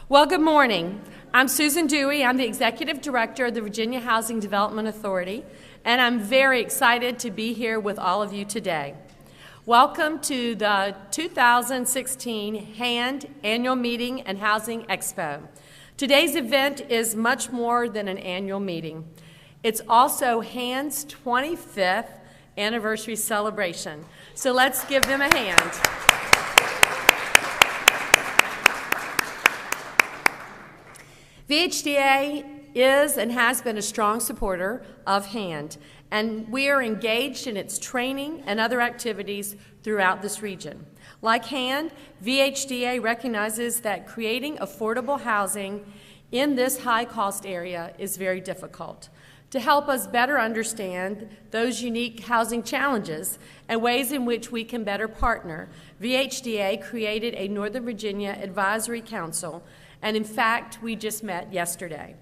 Well, good morning. I'm Susan Dewey. I'm the Executive Director of the Virginia Housing Development Authority, and I'm very excited to be here with all of you today. Welcome to the 2016 HAND Annual Meeting and Housing Expo. Today's event is much more than an annual meeting. It's also HAND's 25th anniversary celebration. So let's give them a hand. VHDA is and has been a strong supporter of HAND, and we are engaged in its training and other activities throughout this region. Like HAND, VHDA recognizes that creating affordable housing in this high-cost area is very difficult. To help us better understand those unique housing challenges and ways in which we can better partner, VHDA created a Northern Virginia Advisory Council, and in fact, we just met yesterday.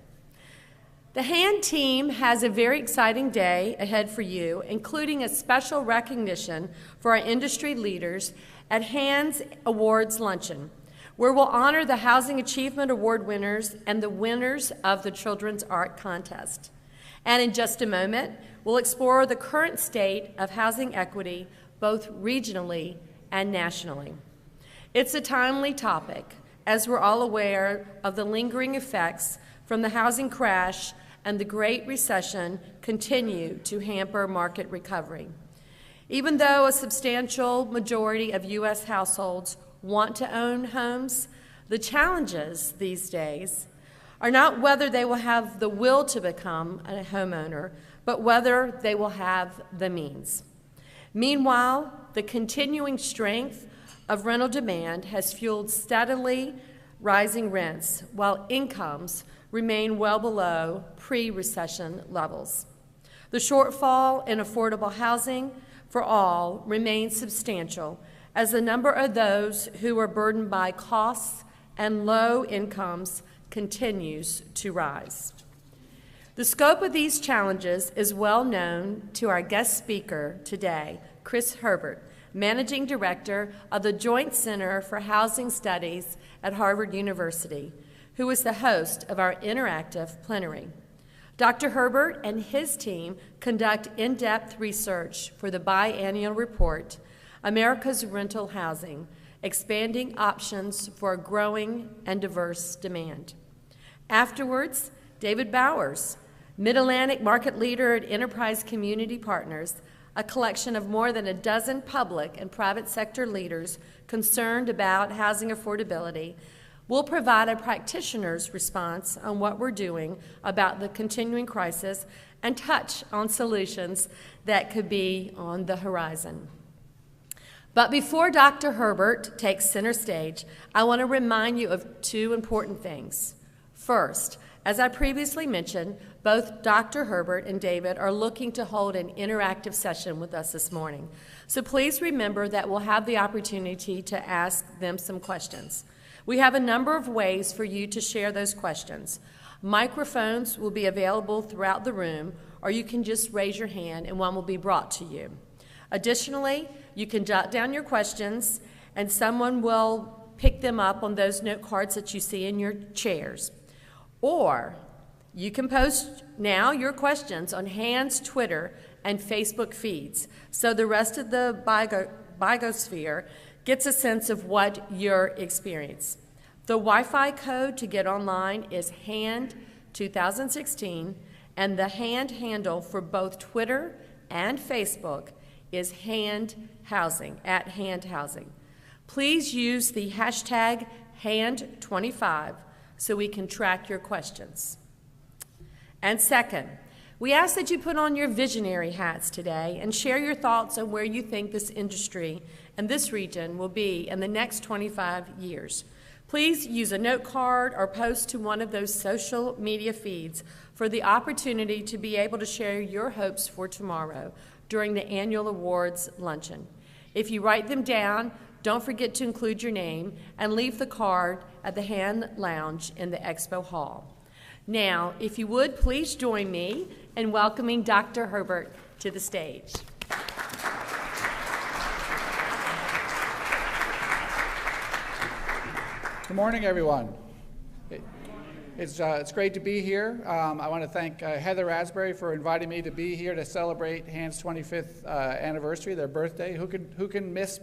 The HAND team has a very exciting day ahead for you, including a special recognition for our industry leaders at HAND's Awards Luncheon, where we'll honor the Housing Achievement Award winners and the winners of the Children's Art Contest. And in just a moment, we'll explore the current state of housing equity, both regionally and nationally. It's a timely topic, as we're all aware of the lingering effects from the housing crash and the Great Recession continue to hamper market recovery. Even though a substantial majority of U.S. households want to own homes, the challenges these days are not whether they will have the will to become a homeowner, but whether they will have the means. Meanwhile, the continuing strength of rental demand has fueled steadily rising rents, while incomes remain well below pre-recession levels. The shortfall in affordable housing for all remains substantial, as the number of those who are burdened by costs and low incomes continues to rise. The scope of these challenges is well known to our guest speaker today, Chris Herbert, Managing Director of the Joint Center for Housing Studies at Harvard University, who is the host of our interactive plenary. Dr. Herbert and his team conduct in-depth research for the biannual report, America's Rental Housing, Expanding Options for a Growing and Diverse Demand. Afterwards, David Bowers, Mid-Atlantic market leader at Enterprise Community Partners, a collection of more than a dozen public and private sector leaders concerned about housing affordability, will provide a practitioner's response on what we're doing about the continuing crisis and touch on solutions that could be on the horizon. But before Dr. Herbert takes center stage, I want to remind you of two important things. First, as I previously mentioned, both Dr. Herbert and David are looking to hold an interactive session with us this morning. So please remember that we'll have the opportunity to ask them some questions. We have a number of ways for you to share those questions. Microphones will be available throughout the room, or you can just raise your hand and one will be brought to you. Additionally, you can jot down your questions and someone will pick them up on those note cards that you see in your chairs. Or you can post now your questions on HAND's Twitter and Facebook feeds, so the rest of the bigosphere gets a sense of what you're experiencing. The Wi-Fi code to get online is HAND 2016, and the HAND handle for both Twitter and Facebook is HAND Housing, at HAND Housing. Please use the hashtag HAND25 so we can track your questions. And second, we ask that you put on your visionary hats today and share your thoughts on where you think this industry and this region will be in the next 25 years. Please use a note card or post to one of those social media feeds for the opportunity to be able to share your hopes for tomorrow during the annual awards luncheon. If you write them down, don't forget to include your name and leave the card at the HAND Lounge in the Expo Hall. Now, if you would, please join me in welcoming Dr. Herbert to the stage. Good morning, everyone. It's great to be here. I want to thank Heather Asbury for inviting me to be here to celebrate HAND's 25th anniversary, their birthday. Who can miss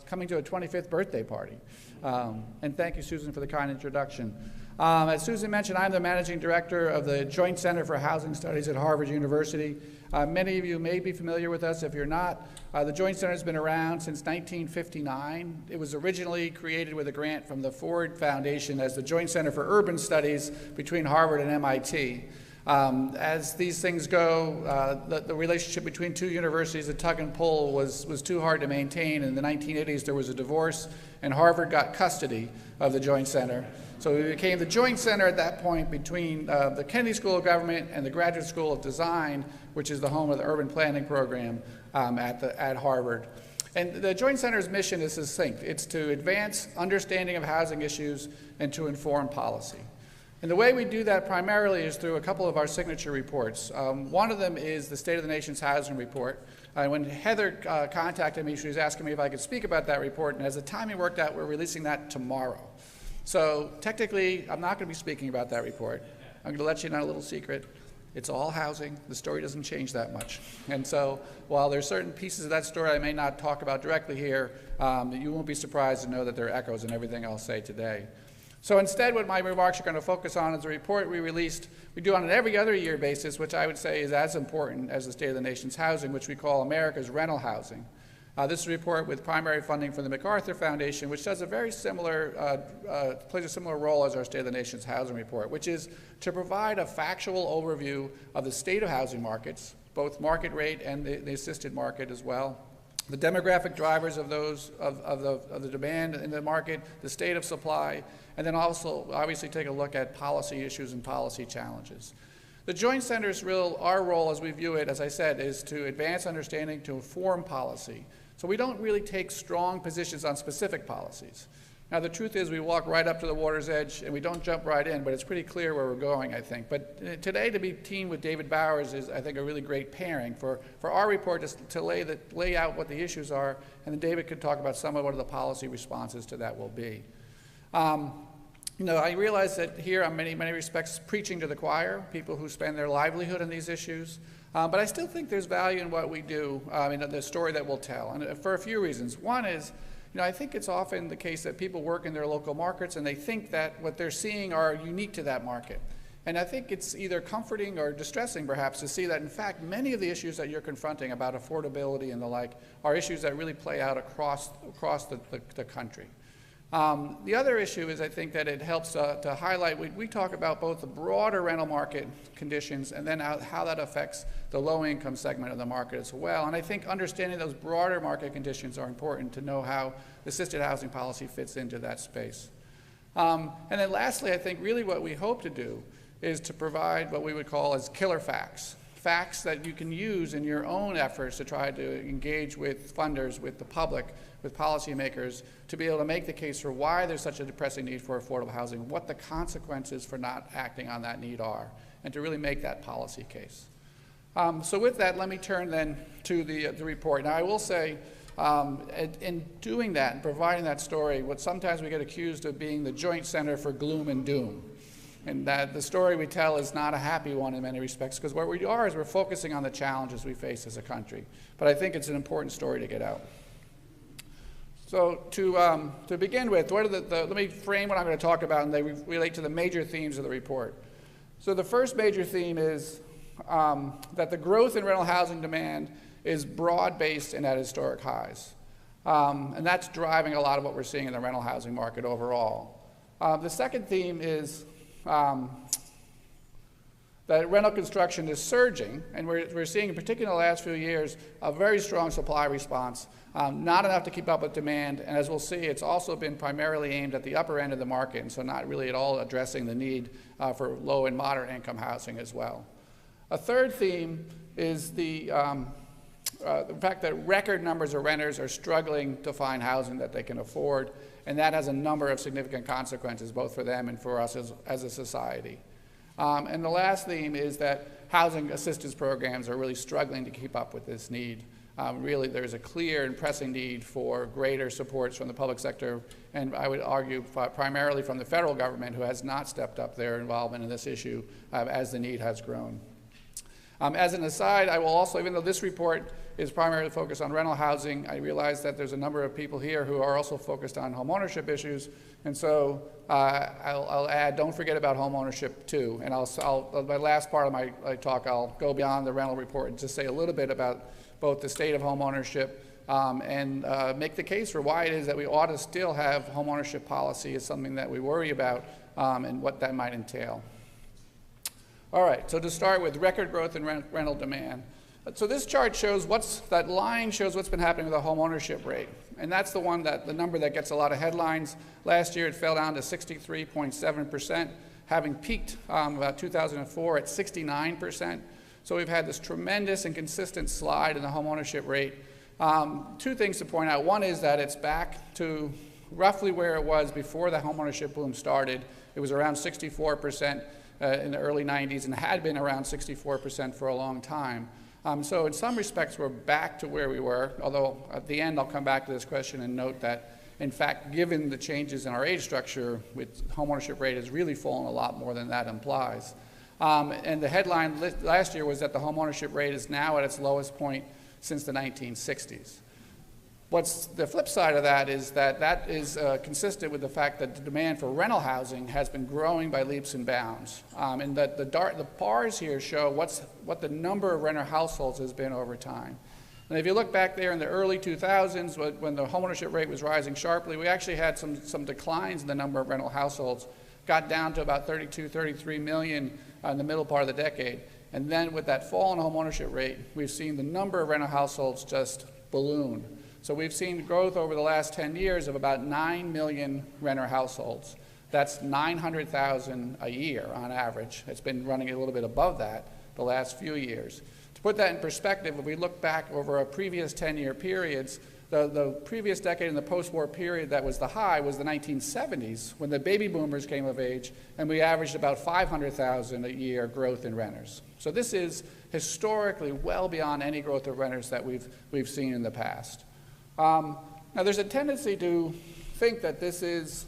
coming to a 25th birthday party? And thank you, Susan, for the kind introduction. As Susan mentioned, I'm the managing director of the Joint Center for Housing Studies at Harvard University. Many of you may be familiar with us. If you're not, the Joint Center has been around since 1959. It was originally created with a grant from the Ford Foundation as the Joint Center for Urban Studies between Harvard and MIT. As these things go, the relationship between two universities, the tug and pull, was too hard to maintain. In the 1980s, there was a divorce, and Harvard got custody of the Joint Center. So it became the Joint Center at that point between the Kennedy School of Government and the Graduate School of Design, which is the home of the urban planning program at Harvard. And the Joint Center's mission is succinct. It's to advance understanding of housing issues and to inform policy. And the way we do that primarily is through a couple of our signature reports. One of them is the State of the Nation's Housing Report. When Heather contacted me, she was asking me if I could speak about that report, and as the timing worked out, we're releasing that tomorrow. So technically, I'm not going to be speaking about that report. I'm going to let you know a little secret. It's all housing. The story doesn't change that much. And so while there's certain pieces of that story I may not talk about directly here, you won't be surprised to know that there are echoes in everything I'll say today. So instead, what my remarks are going to focus on is the report we released. We do on an every other year basis, which I would say is as important as the State of the Nation's Housing, which we call America's Rental Housing. This is a report with primary funding from the MacArthur Foundation, which does a very similar, plays a similar role as our State of the Nation's Housing Report, which is to provide a factual overview of the state of housing markets, both market rate and the assisted market as well, the demographic drivers of those, of the demand in the market, the state of supply, and then also obviously take a look at policy issues and policy challenges. The Joint Center's our role as we view it, as I said, is to advance understanding, to inform policy. So we don't really take strong positions on specific policies. Now the truth is we walk right up to the water's edge and we don't jump right in, but it's pretty clear where we're going, I think. But today to be teamed with David Bowers is, I think, a really great pairing for our report to lay out what the issues are, and then David could talk about some of what the policy responses to that will be. You know, I realize that here I'm in many respects preaching to the choir, people who spend their livelihood on these issues, but I still think there's value in what we do, in the story that we'll tell, and for a few reasons. One is, you know, I think it's often the case that people work in their local markets and they think that what they're seeing are unique to that market. And I think it's either comforting or distressing, perhaps, to see that, in fact, many of the issues that you're confronting about affordability and the like are issues that really play out across the country. The other issue is, I think, that it helps to highlight, we talk about both the broader rental market conditions and then how that affects the low-income segment of the market as well. And I think understanding those broader market conditions are important to know how assisted housing policy fits into that space. And then lastly, I think really what we hope to do is to provide what we would call as killer facts. Facts that you can use in your own efforts to try to engage with funders, with the public, with policymakers, to be able to make the case for why there's such a pressing need for affordable housing, what the consequences for not acting on that need are, and to really make that policy case. So with that, let me turn then to the report. Now I will say, in doing that and providing that story, what sometimes we get accused of being the Joint Center for gloom and doom. And that the story we tell is not a happy one in many respects, because what we are is we're focusing on the challenges we face as a country. But I think it's an important story to get out. So to begin with, what are let me frame what I'm going to talk about, and they relate to the major themes of the report. So the first major theme is that the growth in rental housing demand is broad-based and at historic highs. And that's driving a lot of what we're seeing in the rental housing market overall. The second theme is that rental construction is surging, and we're seeing, in particular in the last few years, a very strong supply response, not enough to keep up with demand, and as we'll see, it's also been primarily aimed at the upper end of the market, and so not really at all addressing the need for low and moderate income housing as well. A third theme is the fact that record numbers of renters are struggling to find housing that they can afford, and that has a number of significant consequences, both for them and for us as a society. And the last theme is that housing assistance programs are really struggling to keep up with this need. really there's a clear and pressing need for greater supports from the public sector, and I would argue primarily from the federal government, who has not stepped up their involvement in this issue as the need has grown. As an aside, I will also, even though this report is primarily focused on rental housing, I realize that there's a number of people here who are also focused on home ownership issues, and so I'll add, don't forget about home ownership too. And my last part of my talk, I'll go beyond the rental report and just say a little bit about both the state of home ownership and make the case for why it is that we ought to still have home ownership policy as something that we worry about and what that might entail. All right, so to start with record growth in rental demand. So this chart shows that line shows what's been happening with the home ownership rate. And that's the number that gets a lot of headlines. Last year it fell down to 63.7%, having peaked about 2004 at 69%. So we've had this tremendous and consistent slide in the home ownership rate. Two things to point out. One is that it's back to roughly where it was before the home ownership boom started. It was around 64% in the early 90s and had been around 64% for a long time. So in some respects, we're back to where we were, although at the end, I'll come back to this question and note that, in fact, given the changes in our age structure, with homeownership rate has really fallen a lot more than that implies. And the headline last year was that the homeownership rate is now at its lowest point since the 1960s. What's the flip side of that is that is consistent with the fact that the demand for rental housing has been growing by leaps and bounds. And that the bars here show what the number of renter households has been over time. And if you look back there in the early 2000s, when the homeownership rate was rising sharply, we actually had some declines in the number of rental households, got down to about 32, 33 million in the middle part of the decade. And then with that fall in homeownership rate, we've seen the number of rental households just balloon. So we've seen growth over the last 10 years of about 9 million renter households. That's 900,000 a year on average. It's been running a little bit above that the last few years. To put that in perspective, if we look back over our previous 10-year periods, the previous decade and the post-war period that was the high was the 1970s, when the baby boomers came of age, and we averaged about 500,000 a year growth in renters. So this is historically well beyond any growth of renters that we've seen in the past. Now, there's a tendency to think that this is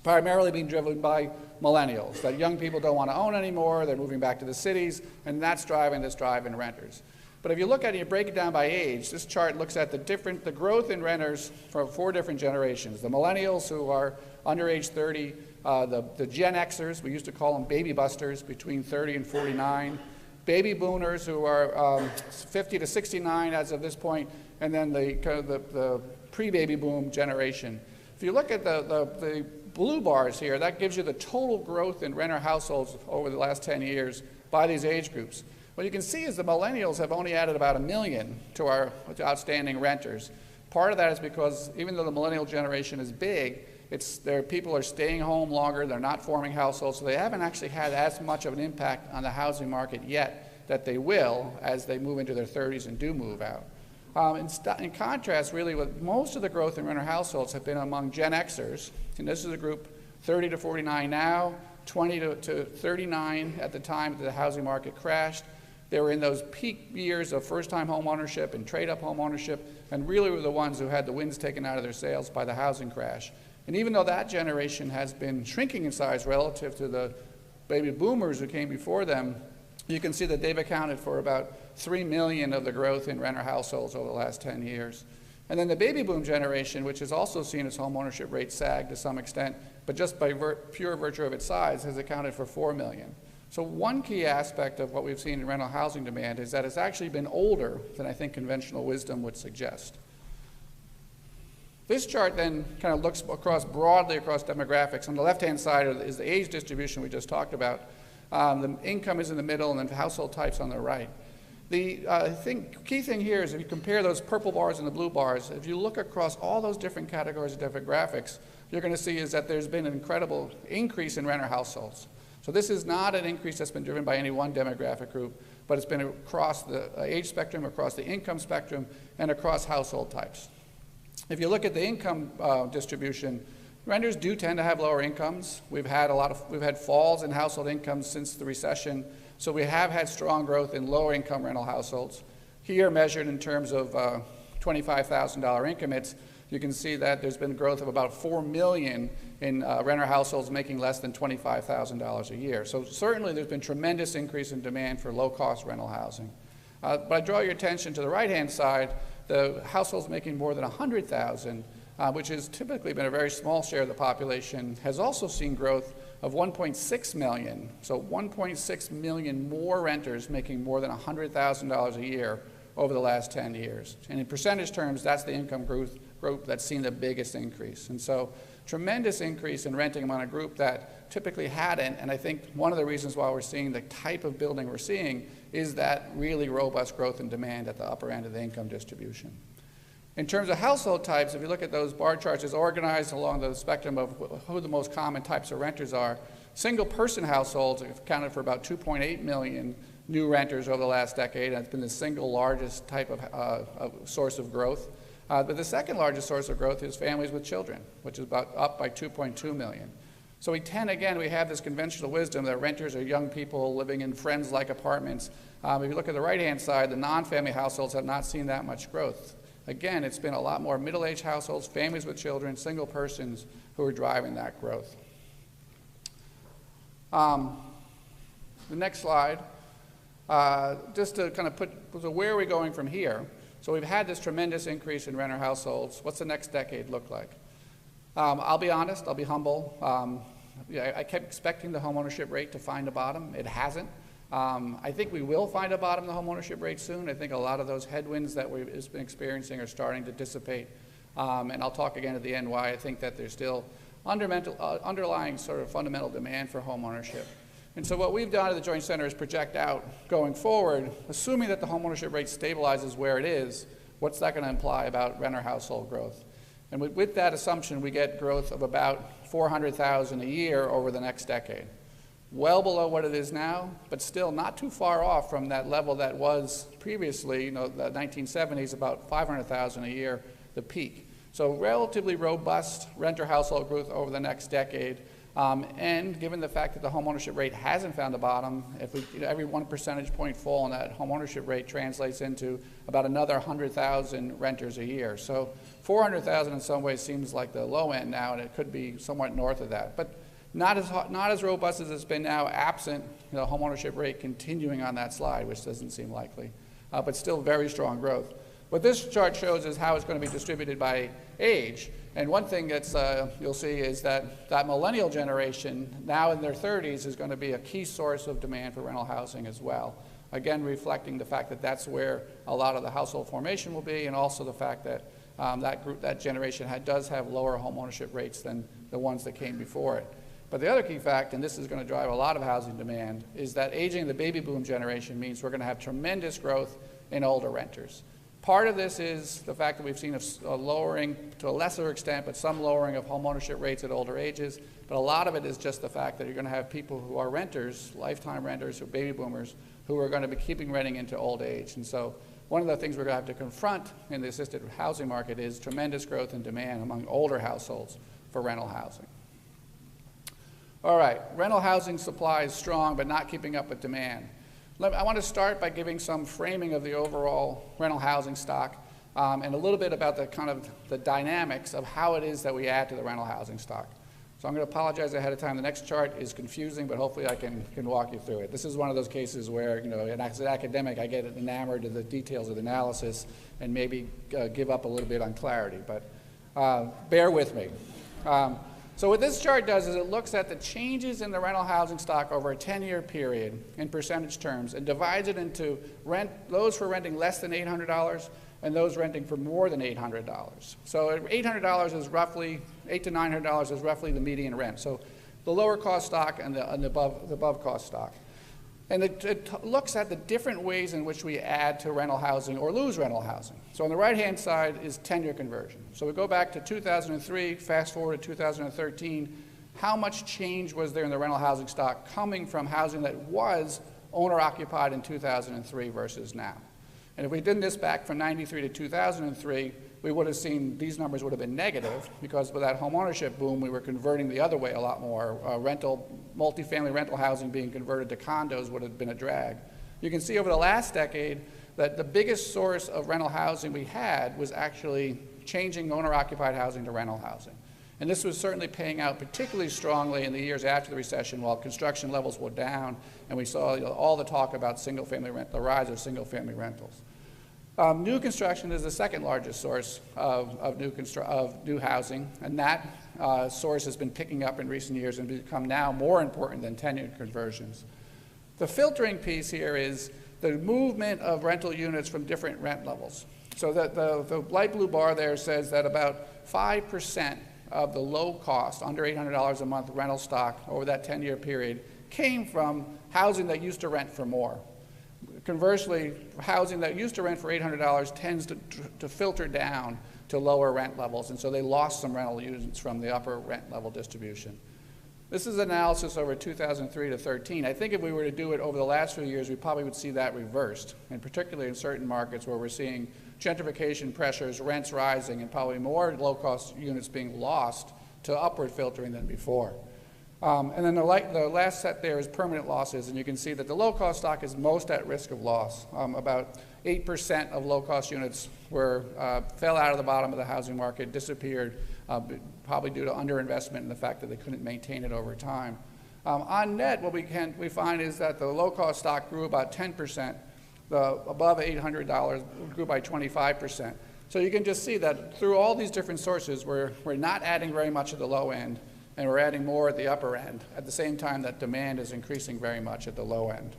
primarily being driven by millennials, that young people don't want to own anymore, they're moving back to the cities, and that's driving this drive in renters. But if you look at it, you break it down by age, this chart looks at the growth in renters for 4 different generations. The millennials, who are under age 30, the Gen Xers, we used to call them baby busters, between 30 and 49, baby boomers, who are 50 to 69 as of this point, and then the pre-baby boom generation. If you look at the blue bars here, that gives you the total growth in renter households over the last 10 years by these age groups. What you can see is the millennials have only added about 1 million to our outstanding renters. Part of that is because even though the millennial generation is big, people are staying home longer, they're not forming households, so they haven't actually had as much of an impact on the housing market yet that they will as they move into their 30s and do move out. In contrast, really, with most of the growth in renter households have been among Gen Xers, and this is a group 30 to 49 now, 20 to 39 at the time that the housing market crashed. They were in those peak years of first-time home ownership and trade-up home ownership, and really were the ones who had the winds taken out of their sails by the housing crash. And even though that generation has been shrinking in size relative to the baby boomers who came before them, you can see that they've accounted for about 3 million of the growth in renter households over the last 10 years. And then the baby boom generation, which has also seen its home ownership rate sag to some extent, but just by pure virtue of its size, has accounted for 4 million. So one key aspect of what we've seen in rental housing demand is that it's actually been older than I think conventional wisdom would suggest. This chart then kind of looks broadly across demographics. On the left-hand side is the age distribution we just talked about. The income is in the middle, and then household types on the right. The key thing here is if you compare those purple bars and the blue bars, if you look across all those different categories of demographics, you're going to see is that there's been an incredible increase in renter households. So this is not an increase that's been driven by any one demographic group, but it's been across the age spectrum, across the income spectrum, and across household types. If you look at the income distribution, renters do tend to have lower incomes. We've had falls in household incomes since the recession, so we have had strong growth in lower income rental households. Here, measured in terms of $25,000 increments, you can see that there's been growth of about 4 million in renter households making less than $25,000 a year. So certainly there's been tremendous increase in demand for low-cost rental housing. But I draw your attention to the right-hand side, the households making more than $100,000, which has typically been a very small share of the population, has also seen growth of 1.6 million. So 1.6 million more renters making more than $100,000 a year over the last 10 years. And in percentage terms, that's the income group that's seen the biggest increase. And so tremendous increase in renting among a group that typically hadn't. And I think one of the reasons why we're seeing the type of building we're seeing is that really robust growth in demand at the upper end of the income distribution. In terms of household types, if you look at those bar charts, it's organized along the spectrum of who the most common types of renters are. Single-person households have accounted for about 2.8 million new renters over the last decade, and it's been the single largest type of source of growth. But the second largest source of growth is families with children, which is about up by 2.2 million. So we have this conventional wisdom that renters are young people living in friends-like apartments. If you look at the right-hand side, the non-family households have not seen that much growth. Again, it's been a lot more middle-aged households, families with children, single persons who are driving that growth. The next slide, just to kind of so where are we going from here? So we've had this tremendous increase in renter households. What's the next decade look like? I'll be honest, I'll be humble. I kept expecting the homeownership rate to find a bottom. It hasn't. I think we will find a bottom in the homeownership rate soon. I think a lot of those headwinds that we've been experiencing are starting to dissipate. And I'll talk again at the end why I think that there's still underlying sort of fundamental demand for homeownership. And so what we've done at the Joint Center is project out going forward, assuming that the homeownership rate stabilizes where it is, what's that going to imply about renter household growth? And with that assumption, we get growth of about 400,000 a year over the next decade. Well below what it is now, but still not too far off from that level that was previously, the 1970s, about 500,000 a year, the peak. So relatively robust renter household growth over the next decade. And given the fact that the homeownership rate hasn't found a bottom, every 1 percentage point fall in that homeownership rate translates into about another 100,000 renters a year. So 400,000 in some ways seems like the low end now, and it could be somewhat north of that. But not as robust as it's been now, absent the homeownership rate continuing on that slide, which doesn't seem likely, but still very strong growth. What this chart shows is how it's going to be distributed by age. And one thing that's you'll see is that millennial generation, now in their 30s, is going to be a key source of demand for rental housing as well. Again, reflecting the fact that that's where a lot of the household formation will be, and also the fact that that generation does have lower homeownership rates than the ones that came before it. But the other key fact, and this is going to drive a lot of housing demand, is that aging the baby boom generation means we're going to have tremendous growth in older renters. Part of this is the fact that we've seen a lowering, to a lesser extent, but some lowering of homeownership rates at older ages. But a lot of it is just the fact that you're going to have people who are renters, lifetime renters, or baby boomers, who are going to be keeping renting into old age. And so one of the things we're going to have to confront in the assisted housing market is tremendous growth in demand among older households for rental housing. All right, rental housing supply is strong, but not keeping up with demand. I want to start by giving some framing of the overall rental housing stock and a little bit about the dynamics of how it is that we add to the rental housing stock. So I'm going to apologize ahead of time. The next chart is confusing, but hopefully I can walk you through it. This is one of those cases where, as an academic, I get enamored of the details of the analysis and maybe give up a little bit on clarity, but bear with me. So what this chart does is it looks at the changes in the rental housing stock over a 10-year period in percentage terms and divides it into those for renting less than $800 and those renting for more than $800. So $800 is roughly, $800 to $900 is roughly the median rent. So the lower cost stock and the above cost stock. And it looks at the different ways in which we add to rental housing or lose rental housing. So on the right-hand side is 10-year conversion. So we go back to 2003, fast forward to 2013. How much change was there in the rental housing stock coming from housing that was owner-occupied in 2003 versus now? And if we did this back from 93 to 2003, we would have seen these numbers would have been negative because with that home ownership boom, we were converting the other way a lot more. Multifamily rental housing being converted to condos would have been a drag. You can see over the last decade, that the biggest source of rental housing we had was actually changing owner-occupied housing to rental housing. And this was certainly paying out particularly strongly in the years after the recession while construction levels were down and we saw all the talk about the rise of single-family rentals. New construction is the second largest source of new housing, and that source has been picking up in recent years and become now more important than tenant conversions. The filtering piece here is the movement of rental units from different rent levels. So that the light blue bar there says that about 5% of the low cost, under $800 a month rental stock over that 10-year period came from housing that used to rent for more. Conversely, housing that used to rent for $800 tends to filter down to lower rent levels, and so they lost some rental units from the upper rent level distribution. This is analysis over 2003 to 13. I think if we were to do it over the last few years, we probably would see that reversed, and particularly in certain markets where we're seeing gentrification pressures, rents rising, and probably more low-cost units being lost to upward filtering than before. And then the last set there is permanent losses, and you can see that the low-cost stock is most at risk of loss. About 8% of low-cost units fell out of the bottom of the housing market, disappeared, probably due to underinvestment and the fact that they couldn't maintain it over time. On net, what we find is that the low-cost stock grew about 10%. The above $800 grew by 25%. So you can just see that through all these different sources, we're not adding very much at the low end, and we're adding more at the upper end, at the same time that demand is increasing very much at the low end.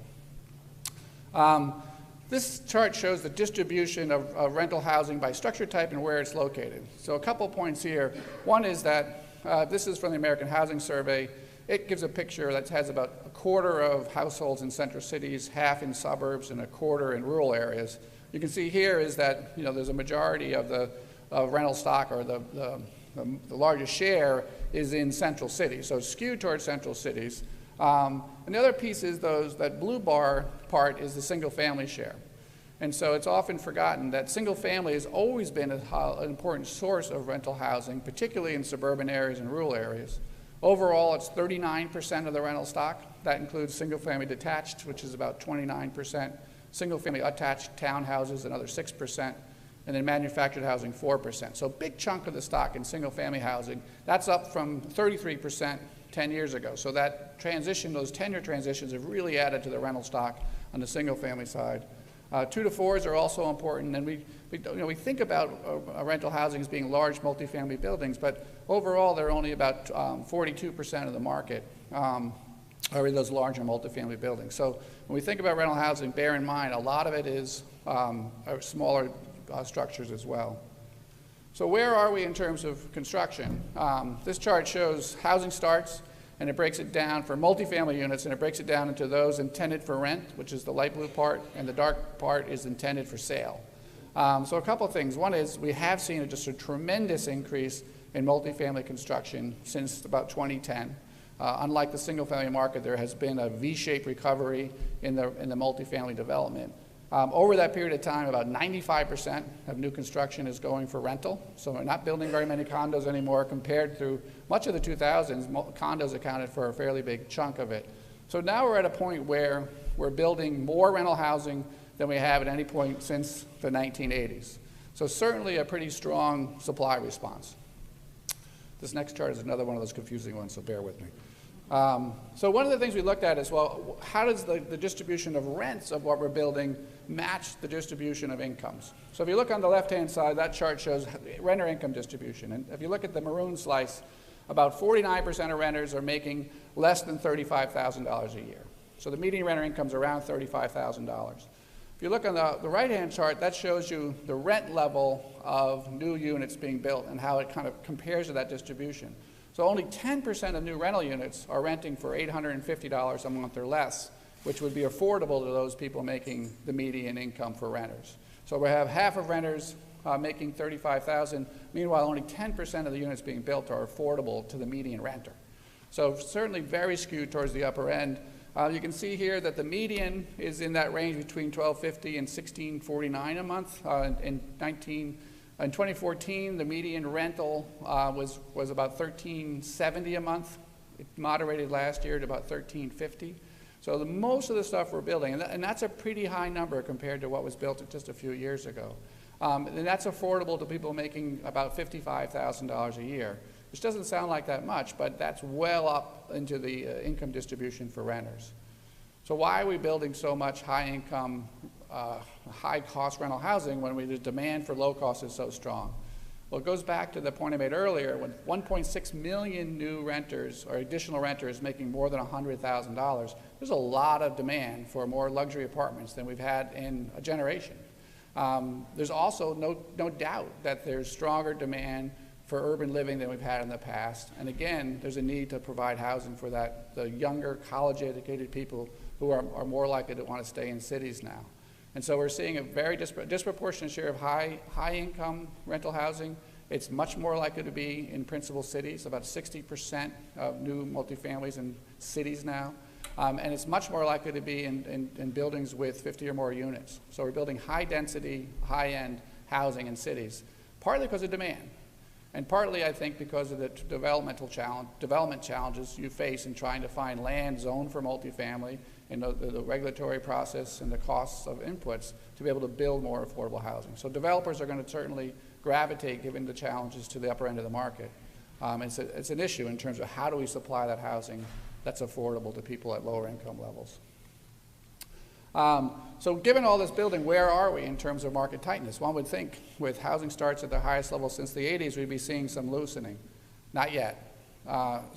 This chart shows the distribution of rental housing by structure type and where it's located. So a couple points here. One is that this is from the American Housing Survey. It gives a picture that has about a quarter of households in central cities, half in suburbs, and a quarter in rural areas. You can see here is that there's a majority of the rental stock, or the largest share is in central cities, so it's skewed towards central cities. And the other piece is that blue bar part is the single family share. And so it's often forgotten that single family has always been an important source of rental housing, particularly in suburban areas and rural areas. Overall, it's 39% of the rental stock. That includes single family detached, which is about 29%, single family attached townhouses, another 6%, and then manufactured housing, 4%. So a big chunk of the stock in single family housing. That's up from 33% 10 years ago. So that transition, those 10-year transitions have really added to the rental stock on the single family side. 2 to 4s are also important, and we think about rental housing as being large multifamily buildings, but overall they're only about 42% of the market are in those larger multifamily buildings. So when we think about rental housing, bear in mind a lot of it is smaller structures as well. So where are we in terms of construction? This chart shows housing starts, and it breaks it down for multifamily units, and it breaks it down into those intended for rent, which is the light blue part, and the dark part is intended for sale. So a couple of things. One is we have seen just a tremendous increase in multifamily construction since about 2010. Unlike the single-family market, there has been a V-shaped recovery in the multifamily development. Over that period of time, about 95% of new construction is going for rental. So we're not building very many condos anymore compared to much of the 2000s. Condos accounted for a fairly big chunk of it. So now we're at a point where we're building more rental housing than we have at any point since the 1980s. So certainly a pretty strong supply response. This next chart is another one of those confusing ones, so bear with me. So one of the things we looked at is, well, how does the distribution of rents of what we're building match the distribution of incomes? So if you look on the left-hand side, that chart shows renter income distribution. And if you look at the maroon slice, about 49% of renters are making less than $35,000 a year. So the median renter income is around $35,000. If you look on the right-hand chart, that shows you the rent level of new units being built and how it kind of compares to that distribution. So only 10% of new rental units are renting for $850 a month or less, which would be affordable to those people making the median income for renters. So we have half of renters making $35,000. Meanwhile, only 10% of the units being built are affordable to the median renter. So certainly very skewed towards the upper end. You can see here that the median is in that range between $1,250 and $1,649 a month. In 2014, the median rental was about $1,370 a month. It moderated last year to about $1,350. So most of the stuff we're building, and that's a pretty high number compared to what was built just a few years ago. And that's affordable to people making about $55,000 a year, which doesn't sound like that much, but that's well up into the income distribution for renters. So why are we building so much high-income, high-cost rental housing when the demand for low cost is so strong? Well, it goes back to the point I made earlier, when 1.6 million new renters or additional renters making more than $100,000, there's a lot of demand for more luxury apartments than we've had in a generation. There's also no doubt that there's stronger demand for urban living than we've had in the past. And again, there's a need to provide housing for the younger college-educated people who are more likely to want to stay in cities now. And so we're seeing a very disproportionate share of high-income rental housing. It's much more likely to be in principal cities, about 60% of new multifamilies in cities now. And it's much more likely to be in buildings with 50 or more units. So we're building high-density, high-end housing in cities, partly because of demand, and partly, I think, because of the development challenges you face in trying to find land zoned for multifamily, and the regulatory process and the costs of inputs to be able to build more affordable housing. So developers are going to certainly gravitate, given the challenges, to the upper end of the market. It's an issue in terms of how do we supply that housing that's affordable to people at lower income levels. So given all this building, where are we in terms of market tightness? One would think with housing starts at the highest level since the 80s, we'd be seeing some loosening. Not yet.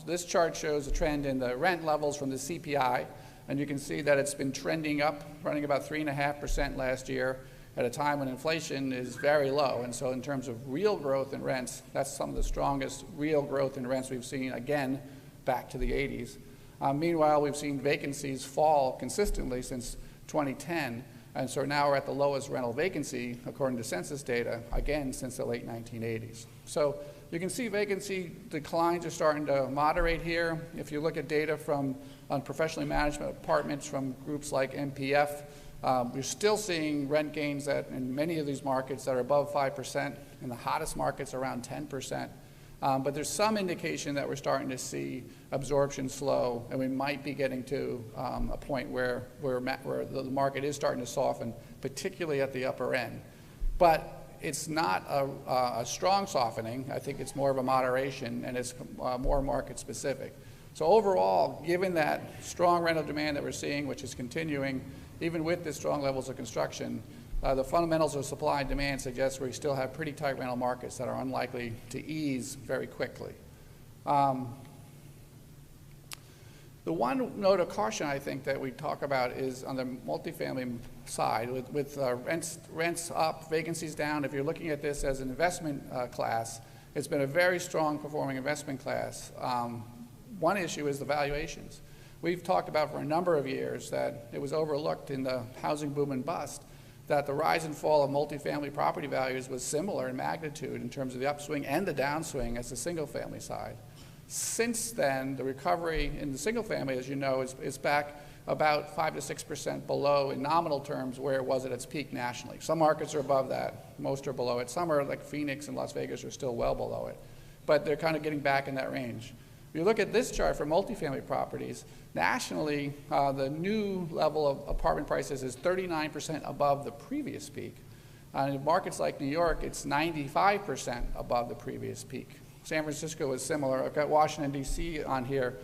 This chart shows a trend in the rent levels from the CPI, and you can see that it's been trending up, running about 3.5% last year at a time when inflation is very low. And so in terms of real growth in rents, that's some of the strongest real growth in rents we've seen, again, back to the 80s. Meanwhile, we've seen vacancies fall consistently since 2010, and so now we're at the lowest rental vacancy, according to census data, again, since the late 1980s. So you can see vacancy declines are starting to moderate here. If you look at data on professionally managed apartments from groups like MPF, we're still seeing rent gains in many of these markets that are above 5%, in the hottest markets around 10%. But there's some indication that we're starting to see absorption slow, and we might be getting to a point where the market is starting to soften, particularly at the upper end. But it's not a strong softening. I think it's more of a moderation, and it's more market specific. So overall, given that strong rental demand that we're seeing, which is continuing, even with the strong levels of construction, the fundamentals of supply and demand suggest we still have pretty tight rental markets that are unlikely to ease very quickly. The one note of caution I think that we talk about is on the multifamily side, with rents up, vacancies down. If you're looking at this as an investment class, it's been a very strong performing investment class. One issue is the valuations. We've talked about for a number of years that it was overlooked in the housing boom and bust that the rise and fall of multifamily property values was similar in magnitude in terms of the upswing and the downswing as the single family side. Since then, the recovery in the single family, as you know, is back about 5 to 6% below in nominal terms where it was at its peak nationally. Some markets are above that, most are below it. Some are like Phoenix and Las Vegas are still well below it, but they're kind of getting back in that range. If you look at this chart for multifamily properties, nationally, the new level of apartment prices is 39% above the previous peak. In markets like New York, it's 95% above the previous peak. San Francisco is similar. I've got Washington, D.C. on here.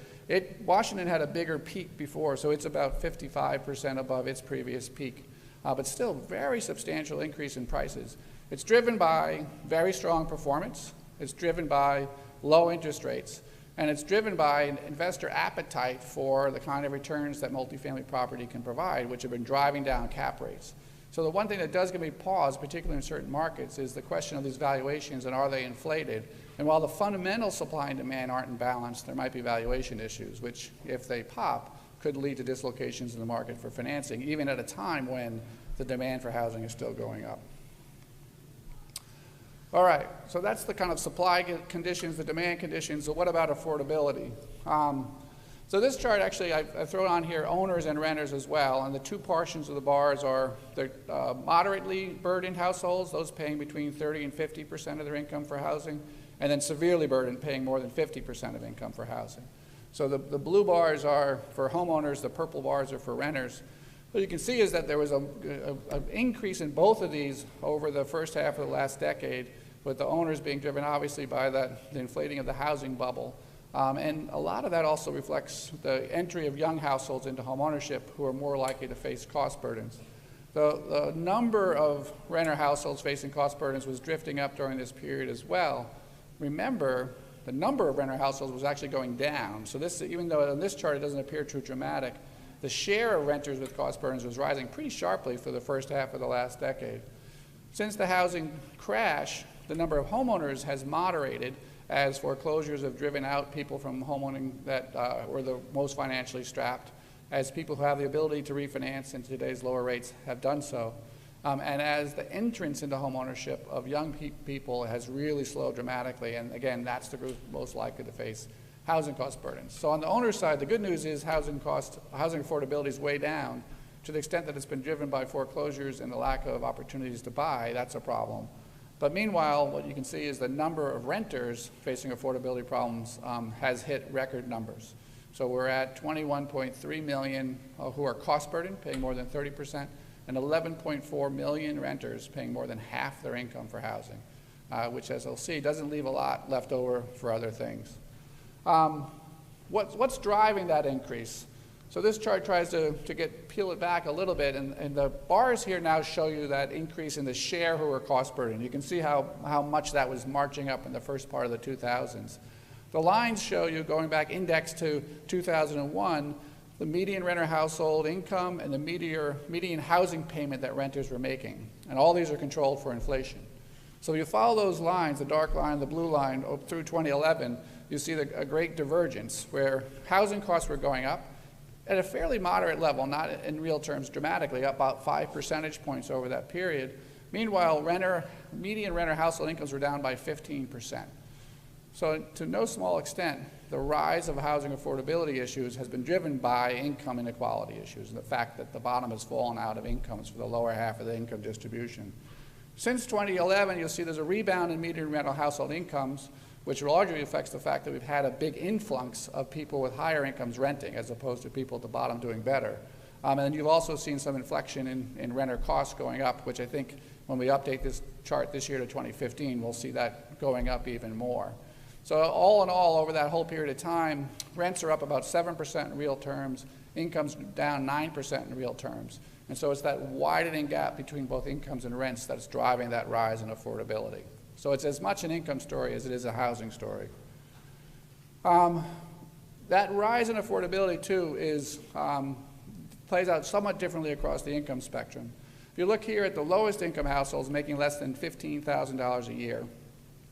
Washington had a bigger peak before, so it's about 55% above its previous peak, but still very substantial increase in prices. It's driven by very strong performance. It's driven by low interest rates. And it's driven by an investor appetite for the kind of returns that multifamily property can provide, which have been driving down cap rates. So the one thing that does give me pause, particularly in certain markets, is the question of these valuations and are they inflated? And while the fundamental supply and demand aren't in balance, there might be valuation issues, which, if they pop, could lead to dislocations in the market for financing, even at a time when the demand for housing is still going up. All right, so that's the kind of supply conditions, the demand conditions. So what about affordability? So this chart, actually, I've thrown on here owners and renters as well, and the two portions of the bars are the moderately burdened households, those paying between 30 and 50% of their income for housing, and then severely burdened, paying more than 50% of income for housing. So the blue bars are for homeowners, the purple bars are for renters. What you can see is that there was an increase in both of these over the first half of the last decade, with the owners being driven obviously by the inflating of the housing bubble. And a lot of that also reflects the entry of young households into home ownership who are more likely to face cost burdens. The number of renter households facing cost burdens was drifting up during this period as well. Remember, the number of renter households was actually going down. So this, even though on this chart it doesn't appear too dramatic, the share of renters with cost burdens was rising pretty sharply for the first half of the last decade. Since the housing crash, the number of homeowners has moderated as foreclosures have driven out people from homeowning that were the most financially strapped, as people who have the ability to refinance in today's lower rates have done so. And as the entrance into homeownership of young people has really slowed dramatically, and again, that's the group most likely to face housing cost burdens. So on the owner side, the good news is housing affordability is way down. To the extent that it's been driven by foreclosures and the lack of opportunities to buy, that's a problem. But meanwhile, what you can see is the number of renters facing affordability problems has hit record numbers. So we're at 21.3 million who are cost burdened, paying more than 30%, and 11.4 million renters paying more than half their income for housing, which, as you'll see, doesn't leave a lot left over for other things. What's driving that increase? So this chart tries to peel it back a little bit, and the bars here now show you that increase in the share who are cost burdened. You can see how much that was marching up in the first part of the 2000s. The lines show you, going back indexed to 2001, the median renter household income and the median housing payment that renters were making. And all these are controlled for inflation. So if you follow those lines, the dark line, the blue line, through 2011, you see a great divergence where housing costs were going up at a fairly moderate level, not in real terms dramatically, up about 5 percentage points over that period. Meanwhile, median renter household incomes were down by 15%. So to no small extent, the rise of housing affordability issues has been driven by income inequality issues and the fact that the bottom has fallen out of incomes for the lower half of the income distribution. Since 2011, you'll see there's a rebound in median rental household incomes, which largely reflects the fact that we've had a big influx of people with higher incomes renting as opposed to people at the bottom doing better. And you've also seen some inflection in renter costs going up, which I think when we update this chart this year to 2015, we'll see that going up even more. So all in all, over that whole period of time, rents are up about 7% in real terms, incomes down 9% in real terms. And so it's that widening gap between both incomes and rents that's driving that rise in affordability. So it's as much an income story as it is a housing story. That rise in affordability, too, plays out somewhat differently across the income spectrum. If you look here at the lowest income households making less than $15,000 a year,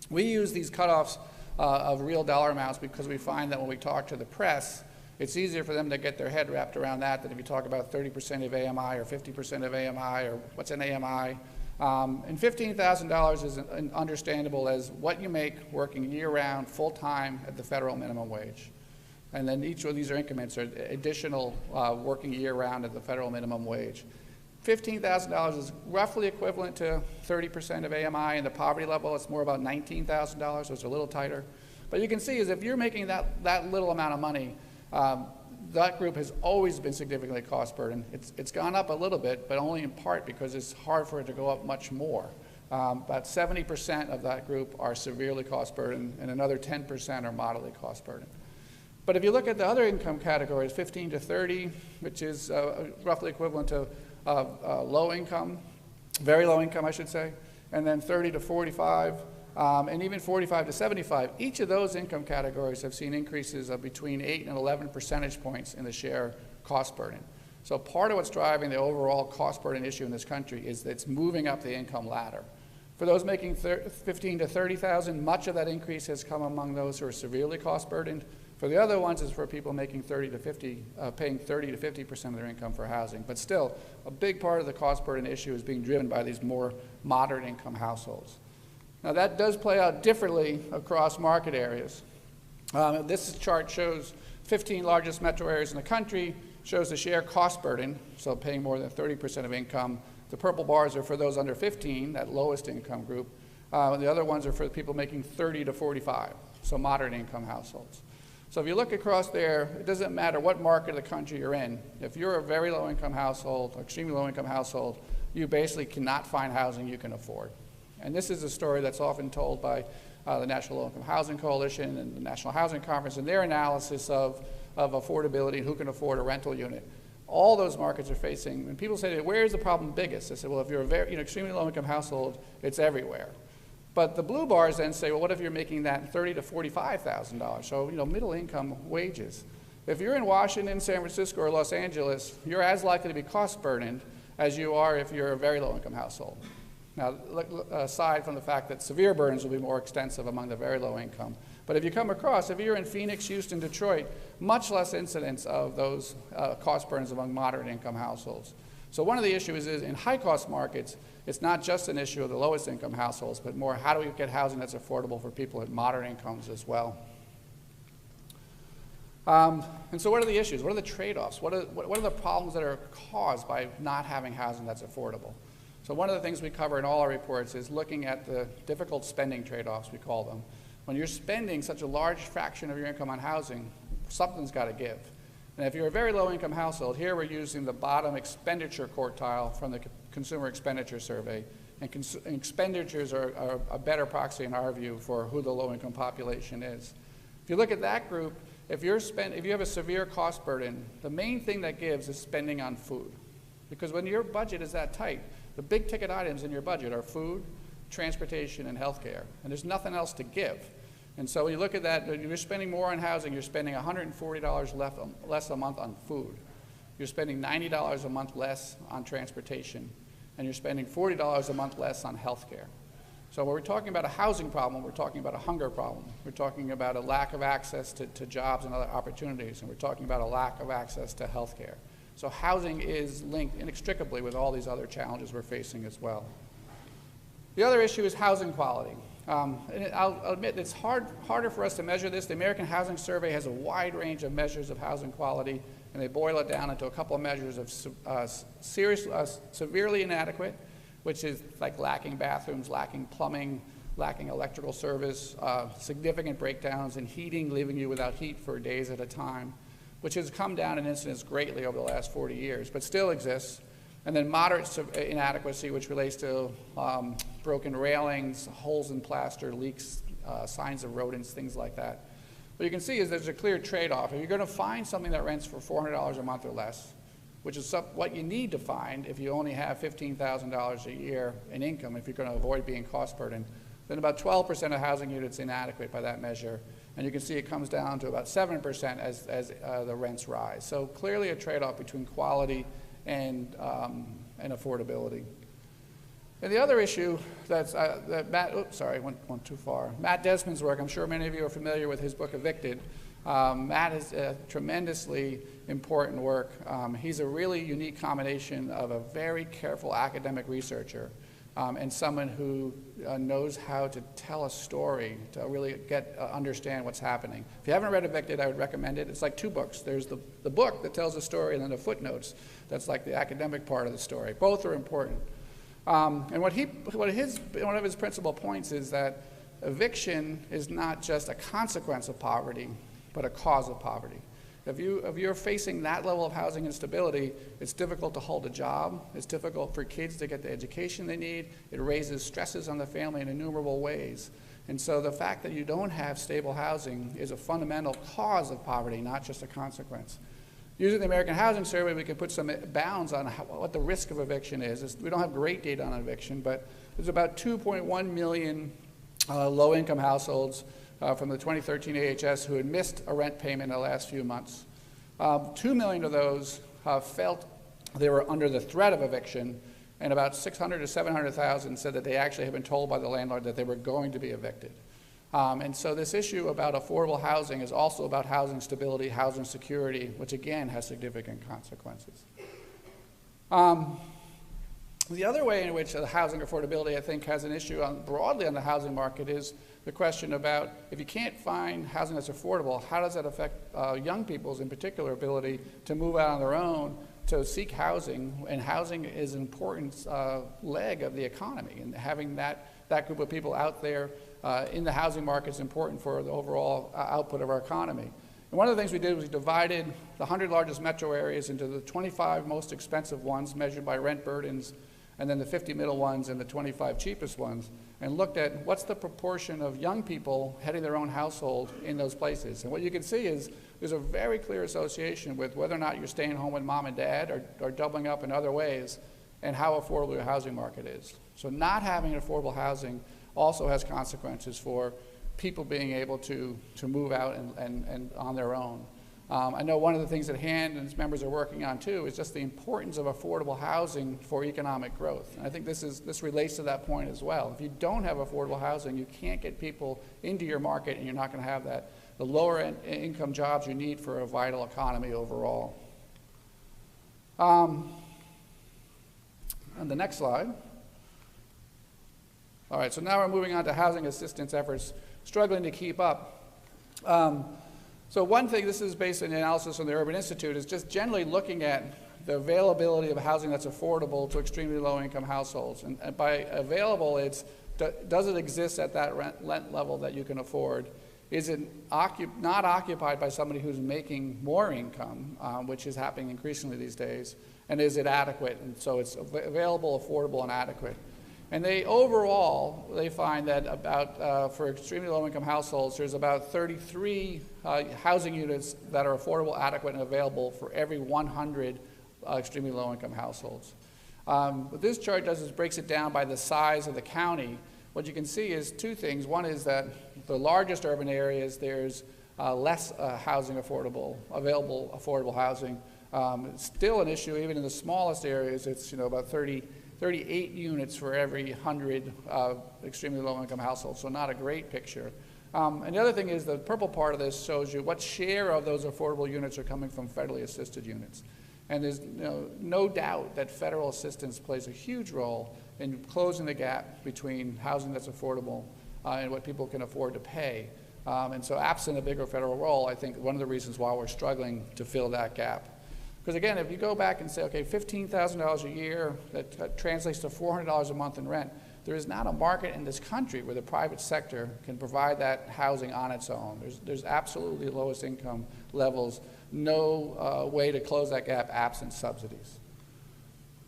we use these cutoffs of real dollar amounts because we find that when we talk to the press, it's easier for them to get their head wrapped around that than if you talk about 30% of AMI or 50% of AMI or what's an AMI. And $15,000 is understandable as what you make working year-round, full-time at the federal minimum wage. And then each of these increments are additional working year-round at the federal minimum wage. $15,000 is roughly equivalent to 30% of AMI, and the poverty level it's more about $19,000, so it's a little tighter. But you can see is if you're making that little amount of money, that group has always been significantly cost burdened. It's gone up a little bit, but only in part because it's hard for it to go up much more. About 70% of that group are severely cost burdened, and another 10% are moderately cost burdened. But if you look at the other income categories, 15 to 30, which is roughly equivalent to low income, very low income, I should say, and then 30 to 45, and even 45 to 75, each of those income categories have seen increases of between 8 and 11 percentage points in the share cost burden. So part of what's driving the overall cost burden issue in this country is that it's moving up the income ladder. For those making 15 to 30,000, much of that increase has come among those who are severely cost burdened. For the other ones, it's for people making paying 30 to 50% of their income for housing. But still, a big part of the cost burden issue is being driven by these more moderate income households. Now that does play out differently across market areas. This chart shows 15 largest metro areas in the country, shows the share cost burden, so paying more than 30% of income. The purple bars are for those under 15, that lowest income group. The other ones are for people making 30 to 45, so moderate income households. So if you look across there, it doesn't matter what market of the country you're in. If you're a very low-income household, extremely low-income household, you basically cannot find housing you can afford. And this is a story that's often told by the National Low-Income Housing Coalition and the National Housing Conference in their analysis of affordability and who can afford a rental unit. All those markets are facing, when people say, where is the problem biggest? I say, well, if you're a very, extremely low-income household, it's everywhere. But the blue bars then say, well, what if you're making that $30,000 to $45,000? So, middle-income wages. If you're in Washington, San Francisco, or Los Angeles, you're as likely to be cost-burdened as you are if you're a very low-income household. Now, aside from the fact that severe burdens will be more extensive among the very low-income. But if you come across, if you're in Phoenix, Houston, Detroit, much less incidence of those cost burdens among moderate-income households. So one of the issues is in high-cost markets, it's not just an issue of the lowest income households, but more how do we get housing that's affordable for people at moderate incomes as well. And so what are the issues? What are the trade-offs? What are the problems that are caused by not having housing that's affordable? So one of the things we cover in all our reports is looking at the difficult spending trade-offs, we call them. When you're spending such a large fraction of your income on housing, something's got to give. And if you're a very low-income household, here we're using the bottom expenditure quartile from the Consumer Expenditure Survey. And expenditures are a better proxy, in our view, for who the low-income population is. If you look at that group, if you have a severe cost burden, the main thing that gives is spending on food. Because when your budget is that tight, the big ticket items in your budget are food, transportation, and healthcare. And there's nothing else to give. And so when you look at that, you're spending more on housing, you're spending $140 less a month on food. You're spending $90 a month less on transportation. And you're spending $40 a month less on healthcare. So when we're talking about a housing problem, we're talking about a hunger problem. We're talking about a lack of access to jobs and other opportunities. And we're talking about a lack of access to healthcare. So housing is linked inextricably with all these other challenges we're facing as well. The other issue is housing quality. And I'll admit it's harder for us to measure this. The American Housing Survey has a wide range of measures of housing quality, and they boil it down into a couple of measures of severely inadequate, which is like lacking bathrooms, lacking plumbing, lacking electrical service, significant breakdowns in heating, leaving you without heat for days at a time, which has come down in incidence greatly over the last 40 years, but still exists. And then moderate inadequacy, which relates to broken railings, holes in plaster, leaks, signs of rodents, things like that. What you can see is there's a clear trade-off. If you're going to find something that rents for $400 a month or less, which is what you need to find if you only have $15,000 a year in income, if you're going to avoid being cost burdened, then about 12% of housing units inadequate by that measure. And you can see it comes down to about 7% as the rents rise. So clearly a trade-off between quality and affordability. And the other issue that went too far. Matt Desmond's work, I'm sure many of you are familiar with his book, Evicted. Matt is a tremendously important work. He's a really unique combination of a very careful academic researcher and someone who knows how to tell a story to really understand what's happening. If you haven't read Evicted, I would recommend it. It's like two books. There's the book that tells the story, and then the footnotes. That's like the academic part of the story. Both are important. And one of his principal points is that eviction is not just a consequence of poverty, but a cause of poverty. If you're facing that level of housing instability, it's difficult to hold a job. It's difficult for kids to get the education they need. It raises stresses on the family in innumerable ways. And so the fact that you don't have stable housing is a fundamental cause of poverty, not just a consequence. Using the American Housing Survey, we can put some bounds on what the risk of eviction is. We don't have great data on eviction, but there's about 2.1 million low-income households from the 2013 AHS who had missed a rent payment in the last few months. 2 million of those felt they were under the threat of eviction, and about 600 to 700,000 said that they actually had been told by the landlord that they were going to be evicted. And so this issue about affordable housing is also about housing stability, housing security, which again has significant consequences. The other way in which housing affordability, I think, has an issue broadly on the housing market is the question about if you can't find housing that's affordable, how does that affect young people's, in particular, ability to move out on their own, to seek housing? And housing is an important leg of the economy, and having that group of people out there in the housing market is important for the overall output of our economy. And one of the things we did was we divided the 100 largest metro areas into the 25 most expensive ones measured by rent burdens, and then the 50 middle ones and the 25 cheapest ones, and looked at what's the proportion of young people heading their own household in those places. And what you can see is there's a very clear association with whether or not you're staying home with mom and dad or doubling up in other ways, and how affordable your housing market is. So not having affordable housing also has consequences for people being able to move out and on their own. I know one of the things that HAND and its members are working on too is just the importance of affordable housing for economic growth. And I think this relates to that point as well. If you don't have affordable housing, you can't get people into your market, and you're not going to have the lower income jobs you need for a vital economy overall. On the next slide. All right, so now we're moving on to housing assistance efforts struggling to keep up. So one thing, this is based on analysis from the Urban Institute, is just generally looking at the availability of housing that's affordable to extremely low-income households. And by available, it's does it exist at that rent level that you can afford? Is it not occupied by somebody who's making more income, which is happening increasingly these days? And is it adequate? And so it's available, affordable, and adequate. And overall, they find that about, for extremely low-income households, there's about 33 housing units that are affordable, adequate, and available for every 100 extremely low-income households. What this chart does is breaks it down by the size of the county. What you can see is two things. One is that the largest urban areas, there's less housing available affordable housing. It's still an issue even in the smallest areas. It's about 38 units for every 100 extremely low-income households, so not a great picture. And the other thing is the purple part of this shows you what share of those affordable units are coming from federally assisted units. And there's no doubt that federal assistance plays a huge role in closing the gap between housing that's affordable and what people can afford to pay. And so absent a bigger federal role, I think one of the reasons why we're struggling to fill that gap. Because again, if you go back and say, okay, $15,000 a year, that translates to $400 a month in rent, there is not a market in this country where the private sector can provide that housing on its own. There's absolutely lowest income levels, no way to close that gap absent subsidies.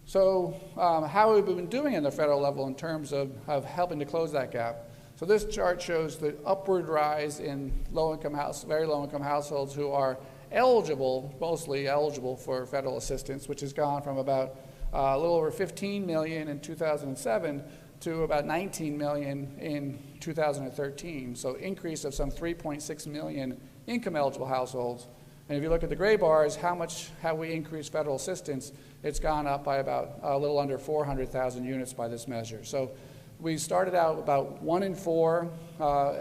So how have we been doing in the federal level in terms of helping to close that gap? So this chart shows the upward rise in very low-income households who are mostly eligible for federal assistance, which has gone from about a little over 15 million in 2007 to about 19 million in 2013. So increase of some 3.6 million income-eligible households. And if you look at the gray bars, how much have we increased federal assistance? It's gone up by about a little under 400,000 units by this measure. So we started out about 1 in 4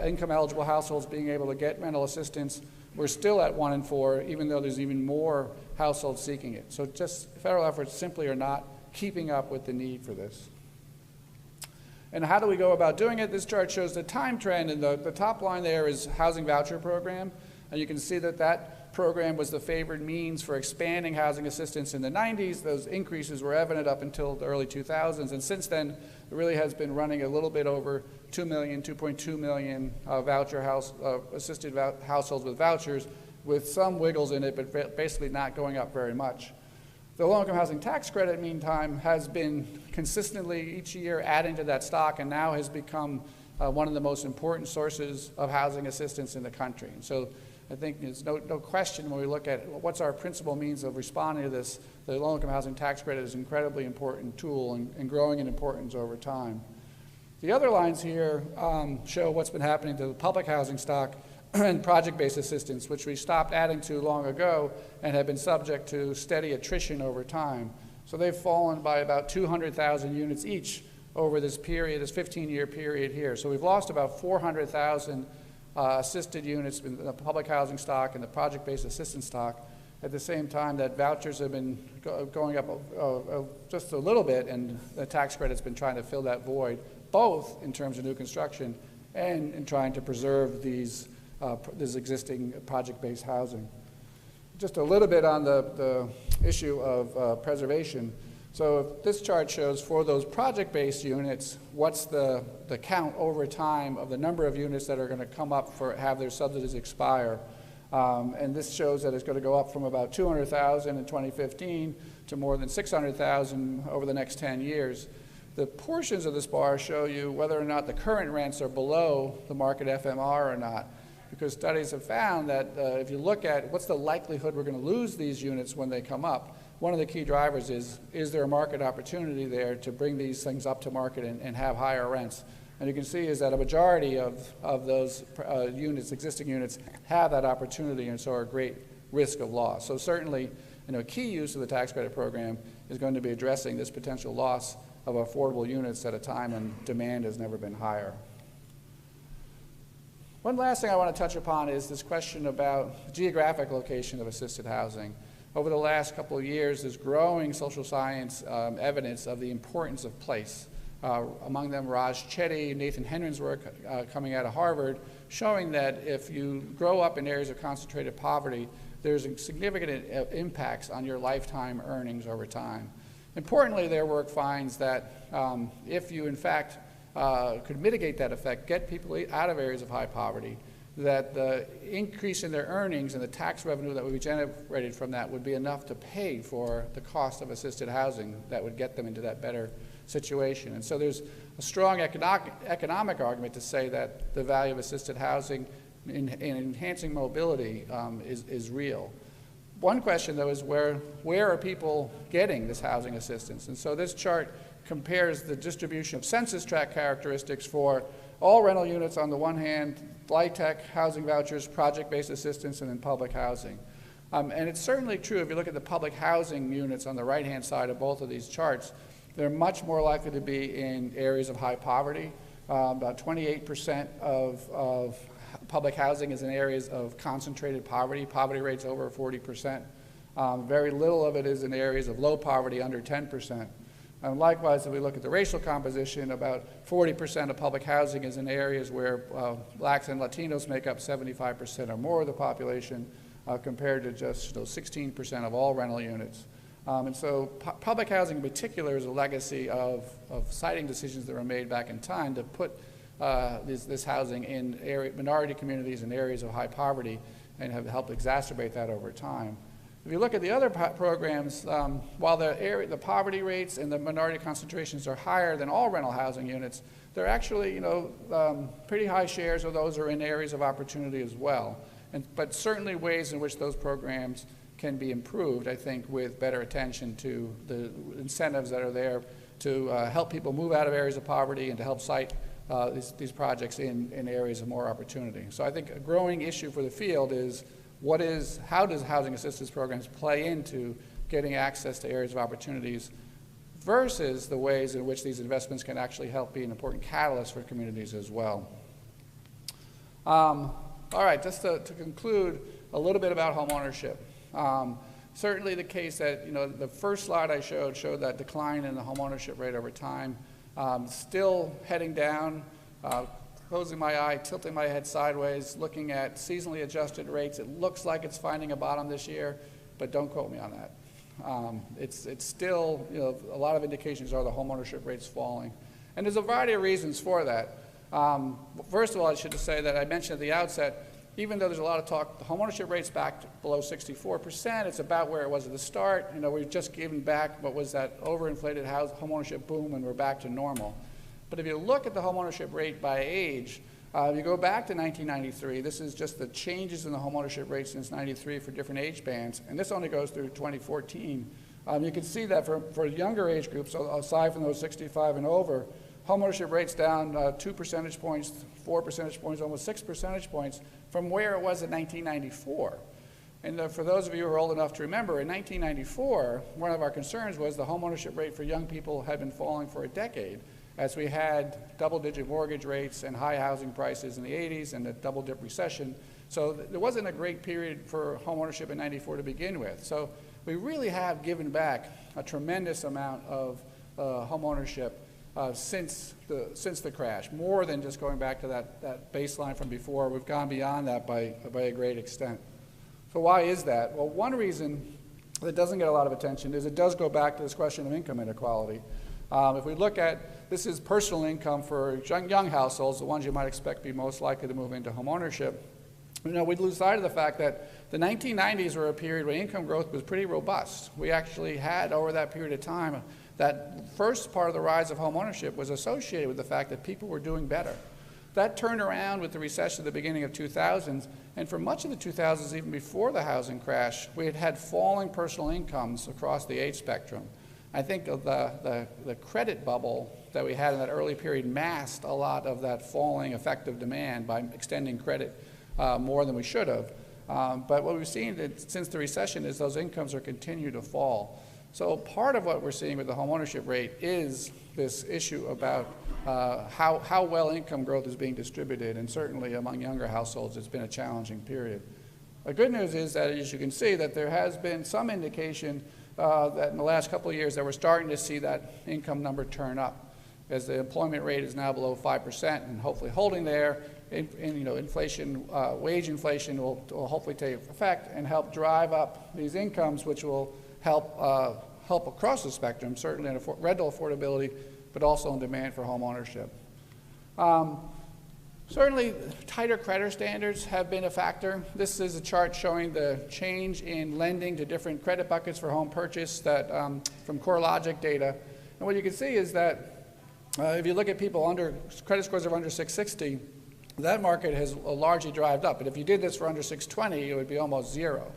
income-eligible households being able to get rental assistance. We're still at 1 in 4, even though there's even more households seeking it. So just federal efforts simply are not keeping up with the need for this. And how do we go about doing it? This chart shows the time trend, and the top line there is housing voucher program. And you can see that that program was the favored means for expanding housing assistance in the 90s. Those increases were evident up until the early 2000s. And since then, it really has been running a little bit over 2 million, 2.2 million assisted households with vouchers, with some wiggles in it, but basically not going up very much. The low-income housing tax credit, meantime, has been consistently each year adding to that stock, and now has become one of the most important sources of housing assistance in the country. And so I think there's no question when we look at what's our principal means of responding to this, the low-income housing tax credit is an incredibly important tool and growing in importance over time. The other lines here show what's been happening to the public housing stock and project-based assistance, which we stopped adding to long ago and have been subject to steady attrition over time. So they've fallen by about 200,000 units each over this period, this 15-year period here. So we've lost about 400,000 assisted units in the public housing stock and the project-based assistance stock, at the same time that vouchers have been going up just a little bit, and the tax credit's been trying to fill that void, both in terms of new construction and in trying to preserve this existing project-based housing. Just a little bit on the issue of preservation. So this chart shows for those project-based units, what's the count over time of the number of units that are going to come up have their subsidies expire. And this shows that it's going to go up from about 200,000 in 2015 to more than 600,000 over the next 10 years. The portions of this bar show you whether or not the current rents are below the market FMR or not, because studies have found that if you look at what's the likelihood we're going to lose these units when they come up, one of the key drivers is there a market opportunity there to bring these things up to market and have higher rents? And you can see is that a majority of those units, existing units, have that opportunity and so are at great risk of loss. So certainly, a key use of the tax credit program is going to be addressing this potential loss of affordable units at a time when demand has never been higher. One last thing I want to touch upon is this question about the geographic location of assisted housing. Over the last couple of years, there's growing social science evidence of the importance of place. Among them, Raj Chetty, Nathan Henrin's work coming out of Harvard, showing that if you grow up in areas of concentrated poverty, there's significant impacts on your lifetime earnings over time. Importantly, their work finds that if you, in fact, could mitigate that effect, get people out of areas of high poverty, that the increase in their earnings and the tax revenue that would be generated from that would be enough to pay for the cost of assisted housing that would get them into that better situation. And so there's a strong economic argument to say that the value of assisted housing in enhancing mobility is real. One question, though, is where are people getting this housing assistance? And so this chart compares the distribution of census tract characteristics for all rental units on the one hand, LIHTC, housing vouchers, project-based assistance, and then public housing. And it's certainly true if you look at the public housing units on the right-hand side of both of these charts, they're much more likely to be in areas of high poverty. About 28% of public housing is in areas of concentrated poverty. Poverty rates over 40%. Very little of it is in areas of low poverty, under 10%. And likewise, if we look at the racial composition, about 40% of public housing is in areas where blacks and Latinos make up 75% or more of the population, compared to just 16% of all rental units. And so public housing in particular is a legacy of siting decisions that were made back in time to put this housing in minority communities and areas of high poverty and have helped exacerbate that over time. If you look at the other programs, while the poverty rates and the minority concentrations are higher than all rental housing units, they're actually pretty high shares of those are in areas of opportunity as well. But certainly ways in which those programs can be improved, I think, with better attention to the incentives that are there to help people move out of areas of poverty and to help site these projects in areas of more opportunity. So I think a growing issue for the field is how does housing assistance programs play into getting access to areas of opportunities versus the ways in which these investments can actually help be an important catalyst for communities as well. All right, just to conclude, a little bit about home ownership. Certainly the case that, the first slide I showed that decline in the home ownership rate over time, still heading down, closing my eye, tilting my head sideways, looking at seasonally adjusted rates. It looks like it's finding a bottom this year, but don't quote me on that. It's still, a lot of indications are the home ownership rate's falling. And there's a variety of reasons for that. First of all, I should say that I mentioned at the outset, even though there's a lot of talk, the home ownership rate's back below 64%. It's about where it was at the start. We've just given back what was that overinflated home ownership boom, and we're back to normal. But if you look at the home ownership rate by age, if you go back to 1993, this is just the changes in the home ownership rate since 93 for different age bands, and this only goes through 2014. You can see that for younger age groups, aside from those 65 and over, home ownership rate's down 2 percentage points, 4 percentage points, almost 6 percentage points from where it was in 1994. And for those of you who are old enough to remember, in 1994, one of our concerns was the home ownership rate for young people had been falling for a decade, as we had double-digit mortgage rates and high housing prices in the 80s and a double-dip recession. So there wasn't a great period for home ownership in 94 to begin with. So we really have given back a tremendous amount of home ownership since the crash, more than just going back to that baseline from before. We've gone beyond that by a great extent. So why is that? Well, one reason that doesn't get a lot of attention is it does go back to this question of income inequality. If we look at, this is personal income for young households, the ones you might expect to be most likely to move into home ownership. we lose sight of the fact that the 1990s were a period when income growth was pretty robust. We actually had, over that period of time, that first part of the rise of home ownership was associated with the fact that people were doing better. That turned around with the recession at the beginning of 2000s, and for much of the 2000s, even before the housing crash, we had had falling personal incomes across the age spectrum. I think of the credit bubble that we had in that early period masked a lot of that falling effective demand by extending credit more than we should have. But what we've seen since the recession is those incomes are continuing to fall. So part of what we're seeing with the home ownership rate is this issue about how well income growth is being distributed, and certainly among younger households it's been a challenging period. The good news is that, as you can see, that there has been some indication that in the last couple of years that we're starting to see that income number turn up, as the employment rate is now below 5% and hopefully holding there. Inflation, wage inflation will hopefully take effect and help drive up these incomes, which will help across the spectrum, certainly in rental affordability, but also in demand for home ownership. Certainly, tighter credit standards have been a factor. This is a chart showing the change in lending to different credit buckets for home purchase that, from CoreLogic data. And what you can see is that if you look at people under credit scores of under 660, that market has largely dried up. But if you did this for under 620, it would be almost zero.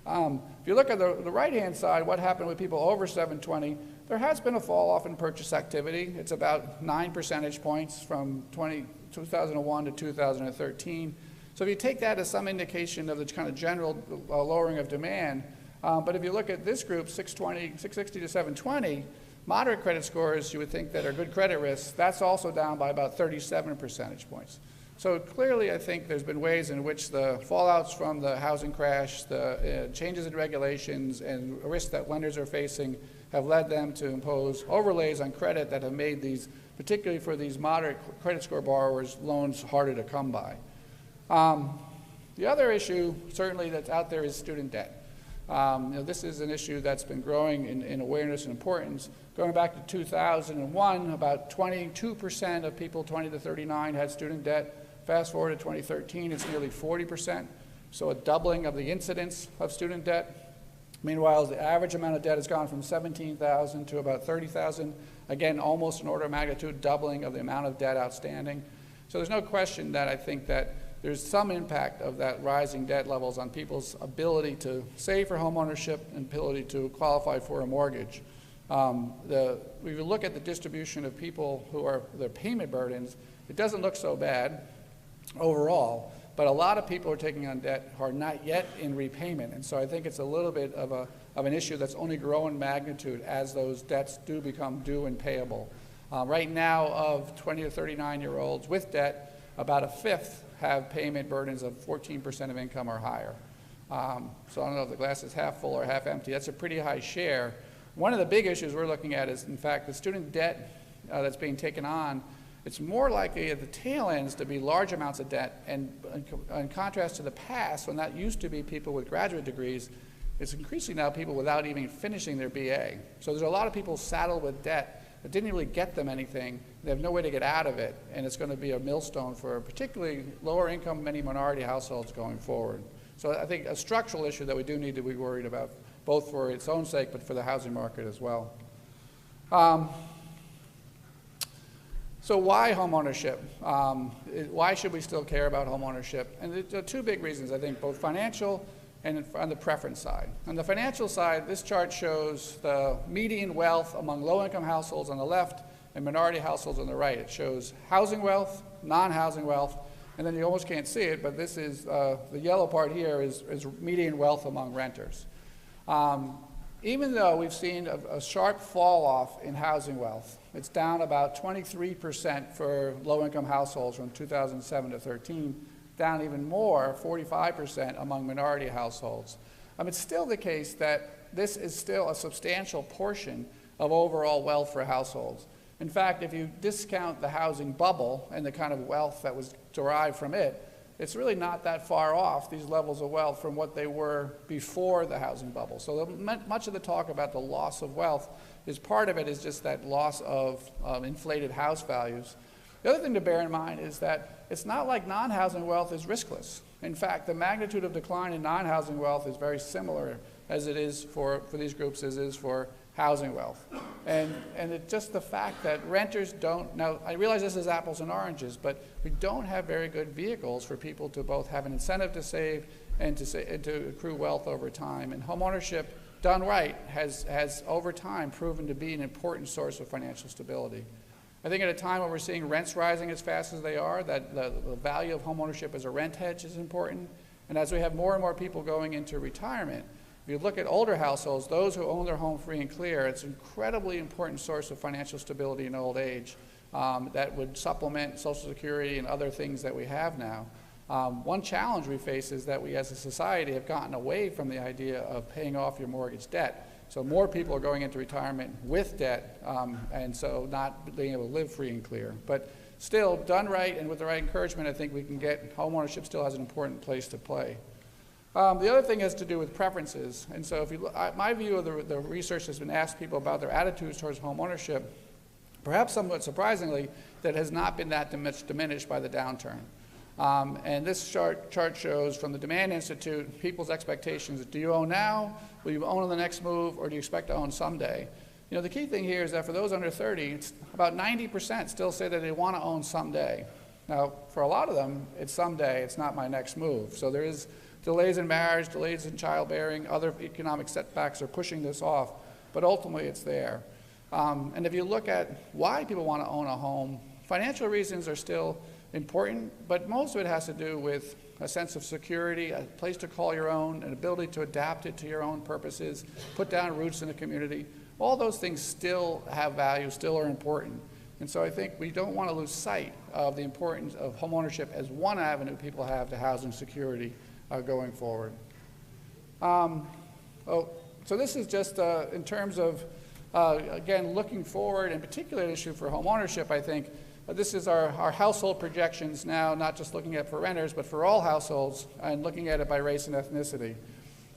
If you look at the right-hand side, what happened with people over 720, there has been a fall off in purchase activity. It's about 9 percentage points from 2001 to 2013. So if you take that as some indication of the kind of general lowering of demand, but if you look at this group, 660 to 720, moderate credit scores you would think that are good credit risks, that's also down by about 37 percentage points. So clearly, I think there's been ways in which the fallouts from the housing crash, the changes in regulations, and risks that lenders are facing have led them to impose overlays on credit that have made these, particularly for these moderate credit score borrowers, loans harder to come by. The other issue, certainly, that's out there is student debt. This is an issue that's been growing in awareness and importance. Going back to 2001, about 22% of people 20 to 39 had student debt. Fast forward to 2013, it's nearly 40%, so a doubling of the incidence of student debt. Meanwhile, the average amount of debt has gone from $17,000 to about $30,000. Again, almost an order of magnitude doubling of the amount of debt outstanding. So there's no question that I think that there's some impact of that rising debt levels on people's ability to save for home ownership and ability to qualify for a mortgage. If you look at the distribution of people who are their payment burdens, it doesn't look so bad overall, but a lot of people are taking on debt who are not yet in repayment, and so I think it's a little bit of an issue that's only growing in magnitude as those debts do become due and payable. Right now, of 20 to 39-year-olds with debt, about a fifth have payment burdens of 14% of income or higher. So I don't know if the glass is half full or half empty. That's a pretty high share. One of the big issues we're looking at is, in fact, the student debt that's being taken on. It's more likely at the tail ends to be large amounts of debt, and in contrast to the past, when that used to be people with graduate degrees, it's increasingly now people without even finishing their BA. So there's a lot of people saddled with debt that didn't really get them anything. They have no way to get out of it, and it's going to be a millstone for particularly lower income, many minority households going forward. So I think a structural issue that we do need to be worried about, both for its own sake, but for the housing market as well. So why home ownership? Why should we still care about home ownership? And there are two big reasons, I think, both financial and on the preference side. On the financial side, this chart shows the median wealth among low-income households on the left and minority households on the right. It shows housing wealth, non-housing wealth, and then you almost can't see it, but this is, the yellow part here is median wealth among renters. Even though we've seen a sharp fall off in housing wealth, it's down about 23% for low-income households from 2007 to 13, down even more, 45% among minority households. It's still the case that this is still a substantial portion of overall wealth for households. In fact, if you discount the housing bubble and the kind of wealth that was derived from it, it's really not that far off, these levels of wealth, from what they were before the housing bubble. So much of the talk about the loss of wealth is part of it is just that loss of inflated house values. The other thing to bear in mind is that it's not like non-housing wealth is riskless. In fact, the magnitude of decline in non-housing wealth is very similar as it is for these groups as it is for housing wealth. And it's just the fact that renters don't, now I realize this is apples and oranges, but we don't have very good vehicles for people to both have an incentive to save and to accrue wealth over time. And homeownership done right has over time proven to be an important source of financial stability. I think at a time when we're seeing rents rising as fast as they are, that the value of homeownership as a rent hedge is important. And as we have more and more people going into retirement, if you look at older households, those who own their home free and clear, it's an incredibly important source of financial stability in old age that would supplement Social Security and other things that we have now. One challenge we face is that we as a society have gotten away from the idea of paying off your mortgage debt. So more people are going into retirement with debt, and so not being able to live free and clear. But still, done right and with the right encouragement, I think we can get homeownership still has an important place to play. The other thing has to do with preferences. And so if you look, my view of the research has been asked people about their attitudes towards homeownership, perhaps somewhat surprisingly, that has not been that much diminished by the downturn. And this chart shows from the Demand Institute people's expectations. Do you own now? Will you own on the next move? Or do you expect to own someday? You know, the key thing here is that for those under 30, it's about 90% still say that they want to own someday. Now, for a lot of them, it's someday. It's not my next move. So there is delays in marriage, delays in childbearing, other economic setbacks are pushing this off. But ultimately, it's there. And if you look at why people want to own a home, financial reasons are still important, but most of it has to do with a sense of security, a place to call your own, an ability to adapt it to your own purposes, put down roots in the community. All those things still have value, still are important. And so I think we don't want to lose sight of the importance of homeownership as one avenue people have to housing security going forward. So this is just in terms of, again, looking forward, in particular issue for homeownership, I think. This is our household projections now, not just looking at for renters, but for all households, and looking at it by race and ethnicity.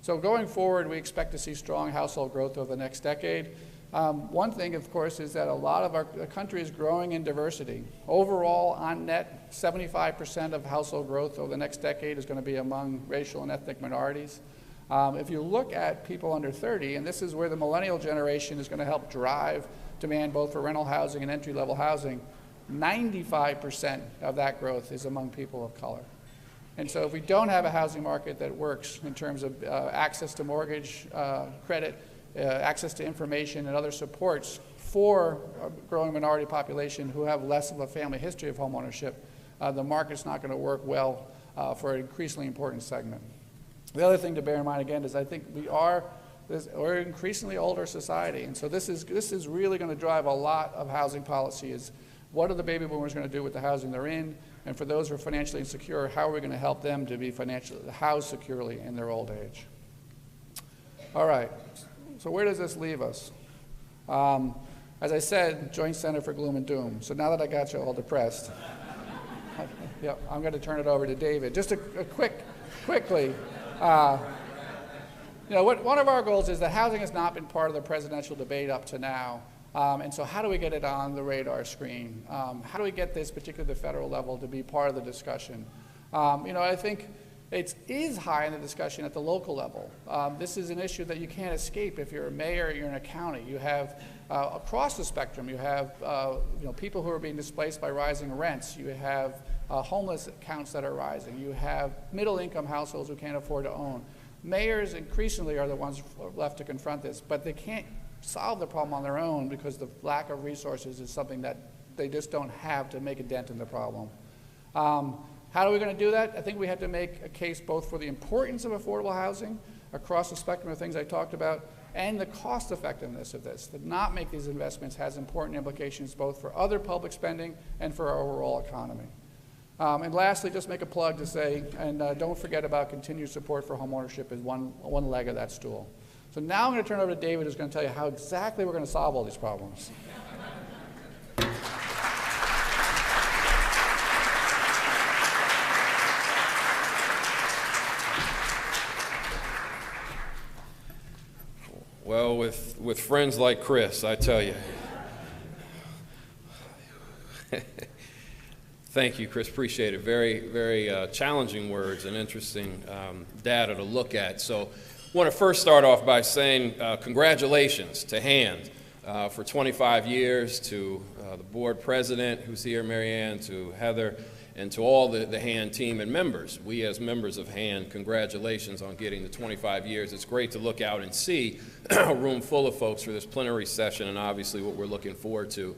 So going forward, we expect to see strong household growth over the next decade. One thing, of course, is that a lot of our country is growing in diversity. Overall, on net, 75% of household growth over the next decade is going to be among racial and ethnic minorities. If you look at people under 30, and this is where the millennial generation is going to help drive demand both for rental housing and entry-level housing, 95% of that growth is among people of color. And so if we don't have a housing market that works in terms of access to mortgage credit, access to information and other supports for a growing minority population who have less of a family history of homeownership, the market's not going to work well for an increasingly important segment. The other thing to bear in mind again is I think we're an increasingly older society, and so this is really going to drive a lot of housing policy. Is what are the baby boomers going to do with the housing they're in? And for those who are financially insecure, how are we going to help them to be financially housed securely in their old age? All right, so where does this leave us? As I said, Joint Center for Gloom and Doom. So now that I got you all depressed, yeah, I'm going to turn it over to David. Just quickly, you know, one of our goals is that housing has not been part of the presidential debate up to now. And so how do we get it on the radar screen? How do we get this, particularly at the federal level, to be part of the discussion? You know, I think it is high in the discussion at the local level. This is an issue that you can't escape if you're a mayor, you're in a county. You have, across the spectrum, you have you know, people who are being displaced by rising rents. You have homeless counts that are rising. You have middle-income households who can't afford to own. Mayors increasingly are the ones left to confront this, but they can't solve the problem on their own because the lack of resources is something that they just don't have to make a dent in the problem. How are we going to do that? I think we have to make a case both for the importance of affordable housing across the spectrum of things I talked about and the cost effectiveness of this. That not make these investments has important implications both for other public spending and for our overall economy. And lastly, just make a plug to say, and don't forget about continued support for homeownership as one leg of that stool. So now I'm going to turn it over to David, who's going to tell you how exactly we're going to solve all these problems. Well, with friends like Chris, I tell you. Thank you, Chris. Appreciate it. Very, very challenging words and interesting data to look at. So I want to first start off by saying congratulations to HAND for 25 years, to the board president who's here, Mary Ann, to Heather, and to all the HAND team and members. We as members of HAND, congratulations on getting the 25 years. It's great to look out and see a room full of folks for this plenary session, and obviously what we're looking forward to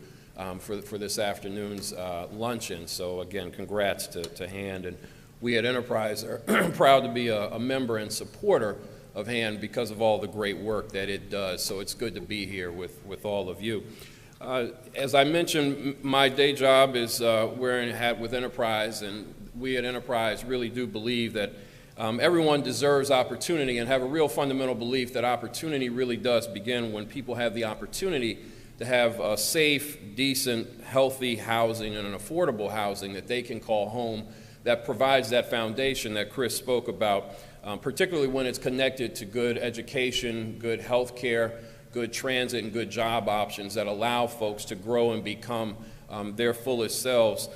for this afternoon's luncheon. So again, congrats to HAND. And we at Enterprise are proud to be a member and supporter of HAND because of all the great work that it does. So it's good to be here with all of you. As I mentioned, my day job is wearing a hat with Enterprise, and we at Enterprise really do believe that everyone deserves opportunity, and have a real fundamental belief that opportunity really does begin when people have the opportunity to have a safe, decent, healthy housing and an affordable housing that they can call home, that provides that foundation that Chris spoke about, particularly when it's connected to good education, good health care, good transit, and good job options that allow folks to grow and become their fullest selves.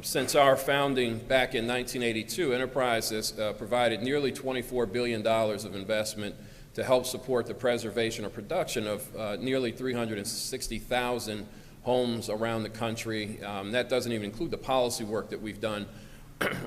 Since our founding back in 1982, Enterprise has provided nearly $24 billion of investment to help support the preservation or production of nearly 360,000 homes around the country. That doesn't even include the policy work that we've done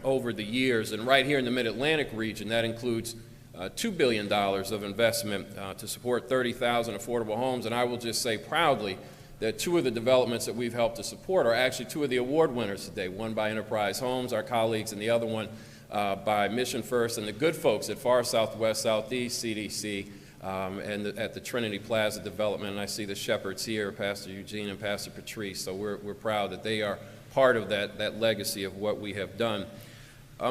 over the years. And right here in the Mid-Atlantic region, that includes $2 billion of investment to support 30,000 affordable homes. And I will just say proudly that two of the developments that we've helped to support are actually two of the award winners today, one by Enterprise Homes, our colleagues, and the other one by Mission First and the good folks at Far Southwest Southeast CDC and at the Trinity Plaza development. And I see the Shepherds here, Pastor Eugene and Pastor Patrice, so we're proud that they are part of that legacy of what we have done.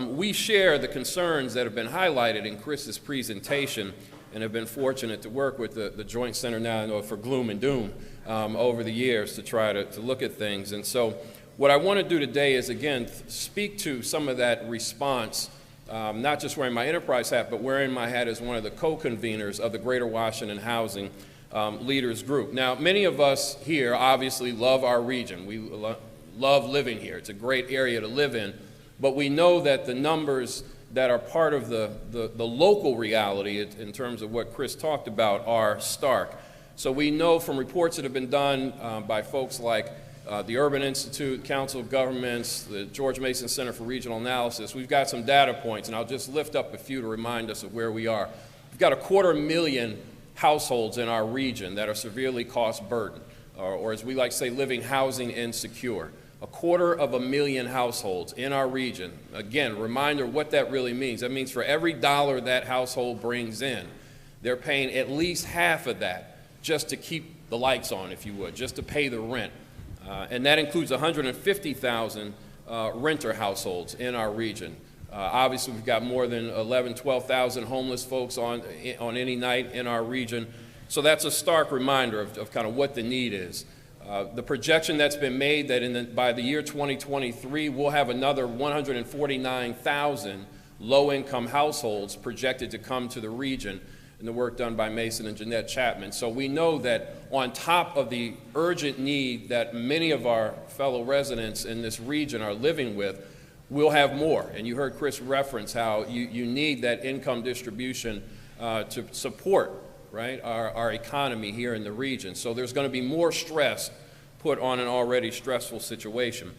We share the concerns that have been highlighted in Chris's presentation and have been fortunate to work with the Joint Center now for Gloom and Doom over the years to try to look at things. And so what I want to do today is, again, speak to some of that response, not just wearing my Enterprise hat, but wearing my hat as one of the co-conveners of the Greater Washington Housing Leaders Group. Now, many of us here obviously love our region. We love living here. It's a great area to live in. But we know that the numbers that are part of the local reality in terms of what Chris talked about are stark. So we know from reports that have been done by folks like the Urban Institute, Council of Governments, the George Mason Center for Regional Analysis, we've got some data points, and I'll just lift up a few to remind us of where we are. We've got 250,000 households in our region that are severely cost burdened, or as we like to say, living housing insecure. 250,000 households in our region. Again, reminder what that really means. That means for every dollar that household brings in, they're paying at least half of that just to keep the lights on, if you would, just to pay the rent. And that includes 150,000 renter households in our region. Obviously, we've got more than 11,000, 12,000 homeless folks on any night in our region. So that's a stark reminder of kind of what the need is. The projection that's been made that by the year 2023, we'll have another 149,000 low-income households projected to come to the region in the work done by Mason and Jeanette Chapman. So we know that on top of the urgent need that many of our fellow residents in this region are living with, we'll have more. And you heard Chris reference how you need that income distribution to support, right, our economy here in the region. So there's going to be more stress put on an already stressful situation.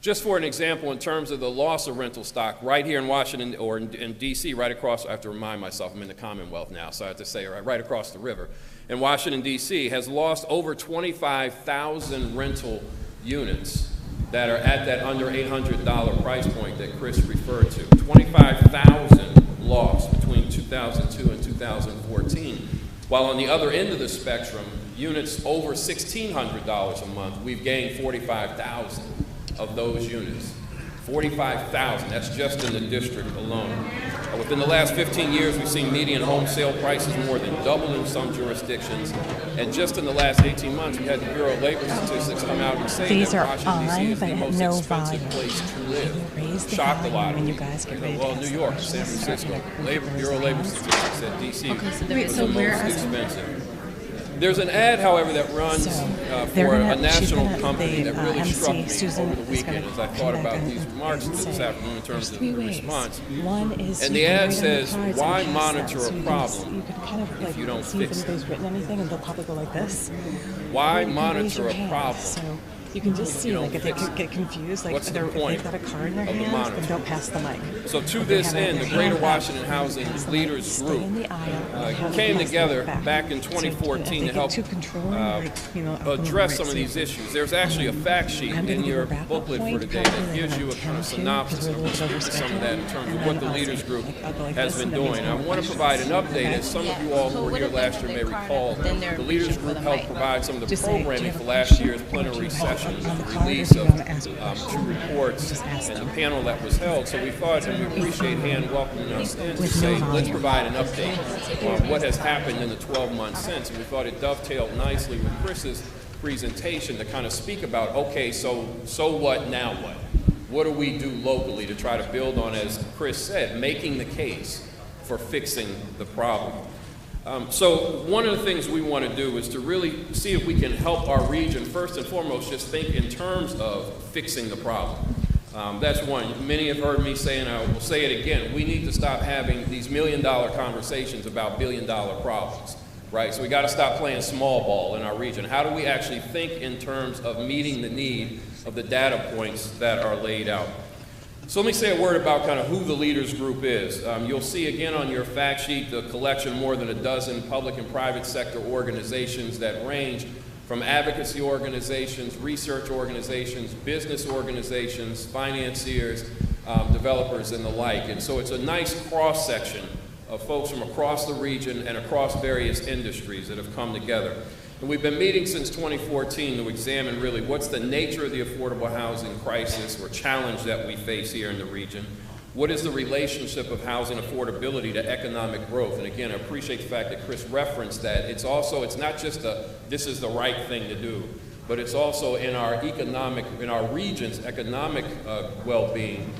Just for an example, in terms of the loss of rental stock, right here in Washington, or in D.C., right across, I have to remind myself, I'm in the Commonwealth now, so I have to say right across the river, in Washington, D.C., has lost over 25,000 rental units that are at that under $800 price point that Chris referred to. 25,000 lost between 2002 and 2014. While on the other end of the spectrum, units over $1,600 a month, we've gained 45,000 of those units. 45,000, that's just in the district alone. Within the last 15 years, we've seen median home sale prices more than double in some jurisdictions. And just in the last 18 months, we had the Bureau of Labor Statistics come out and say These that are Washington, D.C. is the on, most but no expensive volume. place to live. Raise the Shocked a volume lot of when you people. guys get ready to Well, pass New York, the San Francisco, Okay, Bureau of Labor Statistics said D.C. Okay, so is the we're most asking- expensive. There's an ad, however, that runs for a national company that really MC struck me Susan over the weekend as I thought about these remarks this afternoon in terms of the response. One is And the ad says, why monitor a problem if you don't fix it? Anybody's written anything, and they'll probably go like this. Why monitor a problem? So you can just see, like, if they get confused, like, What's the if point they've got a card in their of the hand, monitor? then don't pass the mic. So to If they this have end, their the Greater hand up, Washington Housing pass Leaders stay Group in the aisle, have came pass the together mic back in So 2014 if to they help get too controlling, like, you know, up on the address right some of side. these issues. There's actually a fact sheet I'm gonna in give your a wrap-up booklet for point, today probably that gives like you a 10 kind of to, synopsis because we're a little of some of that in terms and of what then the I'll Leaders say, Group like, I'll go like has this, been and that means doing. I no want to provide an update, as some of you all who were here last year may recall. The Leaders Group helped provide some of the Just say, do you programming have for a last question? year's Or do plenary you have session, on the the card, or release do you of wanna ask questions? 2 reports Just ask and the them. panel that was held. So we thought, and we appreciate Han welcoming us in to With say, no let's volume. provide an update on what has happened in the 12 months since. And we thought it dovetailed nicely with Chris's presentation to kind of speak about, okay, so what, now what? What do we do locally to try to build on, as Chris said, making the case for fixing the problem? So one of the things we want to do is to really see if we can help our region, first and foremost, just think in terms of fixing the problem. That's one. Many have heard me say, and I will say it again, we need to stop having these million-dollar conversations about billion-dollar problems, right? So we got to stop playing small ball in our region. How do we actually think in terms of meeting the need of the data points that are laid out? So let me say a word about kind of who the Leaders Group is. You'll see again on your fact sheet the collection more than a dozen public and private sector organizations that range from advocacy organizations, research organizations, business organizations, financiers, developers, and the like. And so it's a nice cross-section of folks from across the region and across various industries that have come together. And we've been meeting since 2014 to examine really what's the nature of the affordable housing crisis or challenge that we face here in the region. What is the relationship of housing affordability to economic growth? And again, I appreciate the fact that Chris referenced that. It's not just this is the right thing to do, but it's also in our region's economic well-being.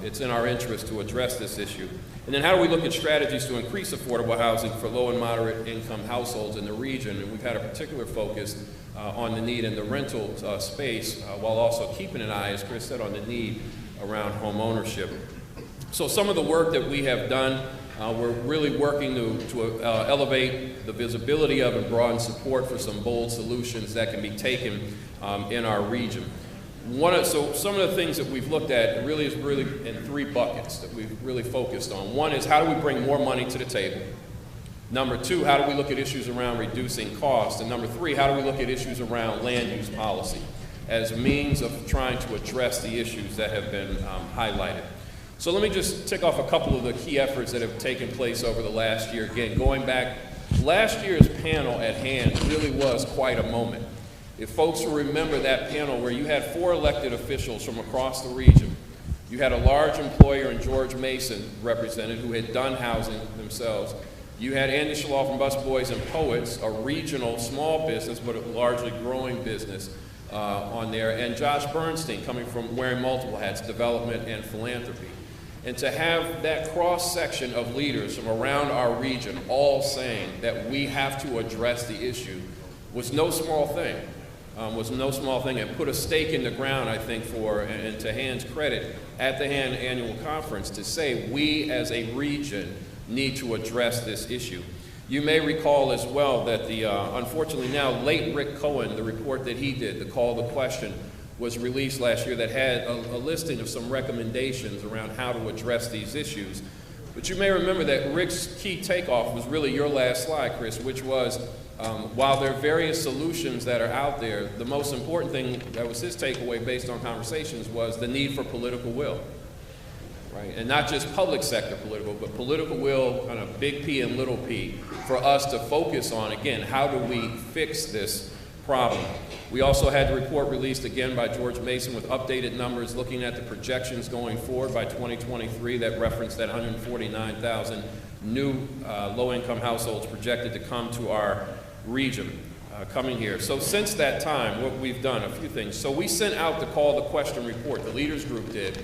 It's in our interest to address this issue. And then how do we look at strategies to increase affordable housing for low and moderate income households in the region? And we've had a particular focus on the need in the rental space, while also keeping an eye, as Chris said, on the need around home ownership. So some of the work that we have done, we're really working to elevate the visibility of and broaden support for some bold solutions that can be taken in our region. So some of the things that we've looked at really is in 3 buckets that we've really focused on. One is, how do we bring more money to the table? Number 2, how do we look at issues around reducing costs? And number 3, how do we look at issues around land use policy as means of trying to address the issues that have been highlighted? So let me just tick off a couple of the key efforts that have taken place over the last year. Again, going back, last year's panel at hand really was quite a moment. If folks will remember that panel where you had 4 elected officials from across the region, you had a large employer in George Mason represented who had done housing themselves. You had Andy Schloff from Busboys and Poets, a regional small business but a largely growing business on there, and Josh Bernstein coming from wearing multiple hats, development and philanthropy. And to have that cross-section of leaders from around our region all saying that we have to address the issue was no small thing. And put a stake in the ground, I think, and to Han's credit, at the Han Annual Conference to say we as a region need to address this issue. You may recall as well that the, unfortunately now, late Rick Cohen, the report that he did, the Call to Question, was released last year that had a listing of some recommendations around how to address these issues. But you may remember that Rick's key takeoff was really your last slide, Chris, which was, while there are various solutions that are out there, the most important thing that was his takeaway based on conversations was the need for political will, right? And not just public sector political, but political will, kind of big P and little p, for us to focus on, again, how do we fix this problem? We also had the report released again by George Mason with updated numbers looking at the projections going forward by 2023 that referenced that 149,000 new low-income households projected to come to our region coming here. So since that time, what we've done, a few things. So we sent out the Call to Question report, the Leaders Group did,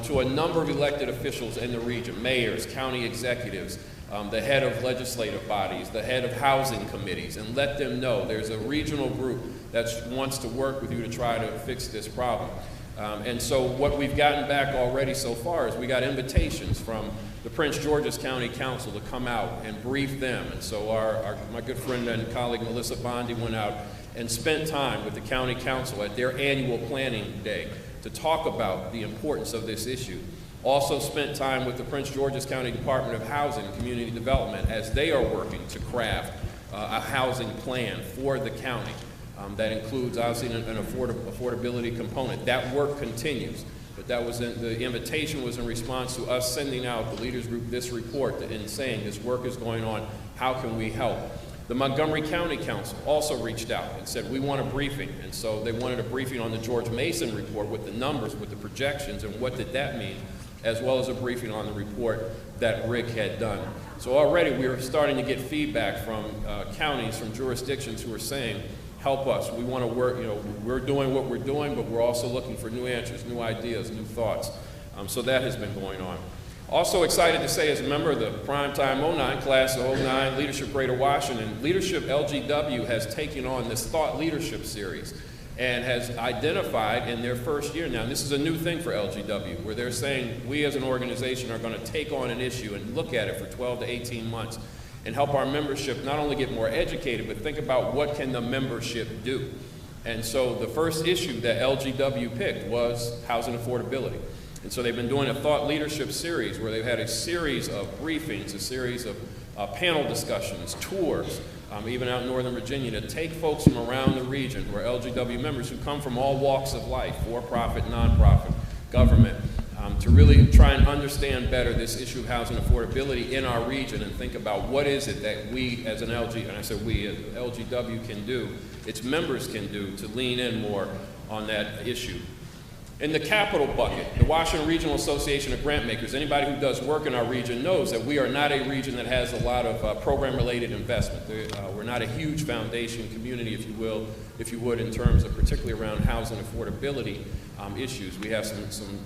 to a number of elected officials in the region, mayors, county executives, the head of legislative bodies, the head of housing committees, and let them know there's a regional group that wants to work with you to try to fix this problem. And so what we've gotten back already so far is we got invitations from the Prince George's County Council to come out and brief them. And so my good friend and colleague Melissa Bondi went out and spent time with the county council at their annual planning day to talk about the importance of this issue. Also spent time with the Prince George's County Department of Housing and Community Development as they are working to craft a housing plan for the county. That includes obviously an affordability component. That work continues, but the invitation was in response to us sending out the leaders group this report and saying this work is going on, how can we help? The Montgomery County Council also reached out and said we want a briefing, and so they wanted a briefing on the George Mason report with the numbers, with the projections, and what did that mean, as well as a briefing on the report that Rick had done. So already we are starting to get feedback from counties, from jurisdictions who are saying, help us. We want to work, we're doing what we're doing, but we're also looking for new answers, new ideas, new thoughts. So that has been going on. Also excited to say, as a member of the Primetime 09 class of 09 Leadership Greater Washington, Leadership LGW has taken on this Thought Leadership series and has identified in their first year now, and this is a new thing for LGW, where they're saying we as an organization are going to take on an issue and look at it for 12 to 18 months and help our membership not only get more educated, but think about what can the membership do. And so the first issue that LGW picked was housing affordability. And so they've been doing a thought leadership series where they've had a series of briefings, a series of panel discussions, tours, even out in Northern Virginia, to take folks from around the region who are LGW members who come from all walks of life, for-profit, nonprofit, government, to really try and understand better this issue of housing affordability in our region and think about what is it that we as an and I said we, as LGW can do, its members can do to lean in more on that issue. In the capital bucket, the Washington Regional Association of Grant Makers, anybody who does work in our region knows that we are not a region that has a lot of program-related investment. We're not a huge foundation community, if you would, in terms of particularly around housing affordability issues. We have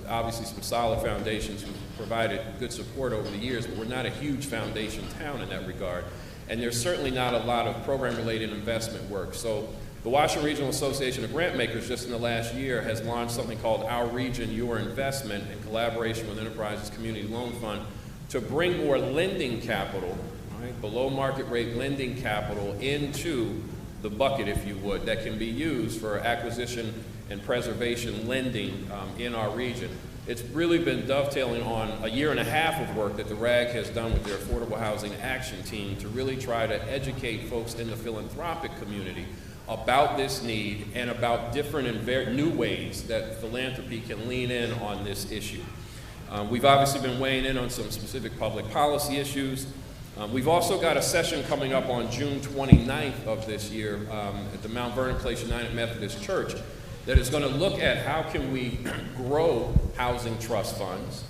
obviously some solid foundations who provided good support over the years, but we're not a huge foundation town in that regard. And there's certainly not a lot of program-related investment work. So the Washington Regional Association of Grant Makers just in the last year has launched something called Our Region, Your Investment in collaboration with Enterprises Community Loan Fund to bring more lending capital, right, below market rate lending capital into the bucket, if you would, that can be used for acquisition and preservation lending in our region. It's really been dovetailing on a year and a half of work that the RAG has done with their Affordable Housing Action Team to really try to educate folks in the philanthropic community about this need and about different and new ways that philanthropy can lean in on this issue. We've obviously been weighing in on some specific public policy issues. We've also got a session coming up on June 29th of this year at the Mount Vernon Place United Methodist Church that is going to look at how can we grow housing trust funds,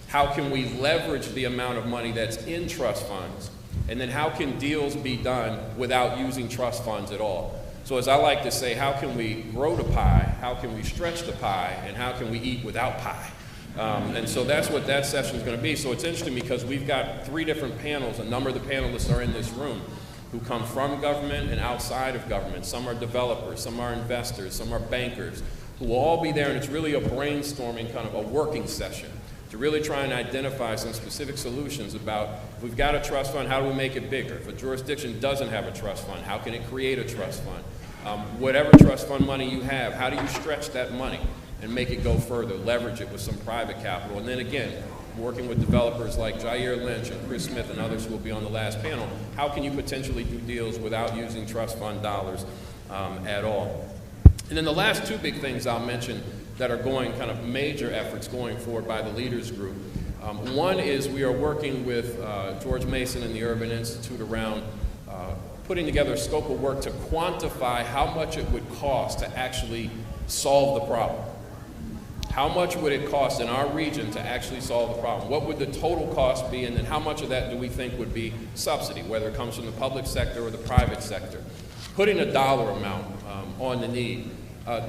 how can we leverage the amount of money that's in trust funds, and then how can deals be done without using trust funds at all. So as I like to say, how can we grow the pie, how can we stretch the pie, and how can we eat without pie? And so that's what that session is going to be. So it's interesting because we've got 3 different panels. A number of the panelists are in this room who come from government and outside of government. Some are developers, some are investors, some are bankers, who will all be there, and it's really a brainstorming kind of a working session to really try and identify some specific solutions about, if we've got a trust fund, how do we make it bigger? If a jurisdiction doesn't have a trust fund, how can it create a trust fund? Whatever trust fund money you have, how do you stretch that money and make it go further, leverage it with some private capital? And then again, working with developers like Jair Lynch and Chris Smith and others who will be on the last panel, how can you potentially do deals without using trust fund dollars at all? And then the last 2 big things I'll mention that are going kind of major efforts going forward by the leaders group. One is we are working with George Mason and the Urban Institute around putting together a scope of work to quantify how much it would cost to actually solve the problem. How much would it cost in our region to actually solve the problem? What would the total cost be, and then how much of that do we think would be subsidy, whether it comes from the public sector or the private sector? Putting a dollar amount on the need.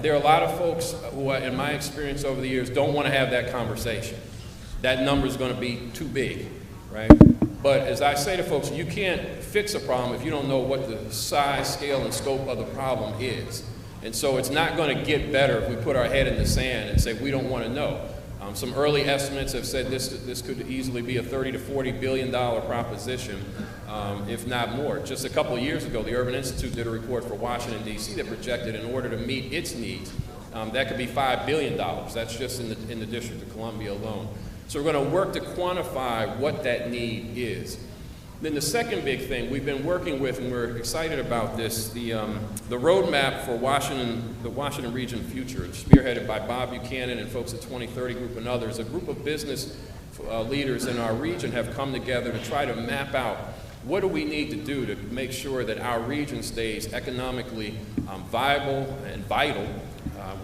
There are a lot of folks who, in my experience over the years, don't want to have that conversation. That number is going to be too big, right? But as I say to folks, you can't fix a problem if you don't know what the size, scale, and scope of the problem is. And so it's not going to get better if we put our head in the sand and say we don't want to know. Some early estimates have said this could easily be a $30 to $40 billion proposition, if not more. Just a couple of years ago, the Urban Institute did a report for Washington, D.C. that projected in order to meet its needs, that could be $5 billion. That's just in the District of Columbia alone. So we're going to work to quantify what that need is. Then the second big thing we've been working with, and we're excited about this, the roadmap for the Washington Region Future, spearheaded by Bob Buchanan and folks at 2030 Group and others. A group of business leaders in our region have come together to try to map out what do we need to do to make sure that our region stays economically viable and vital.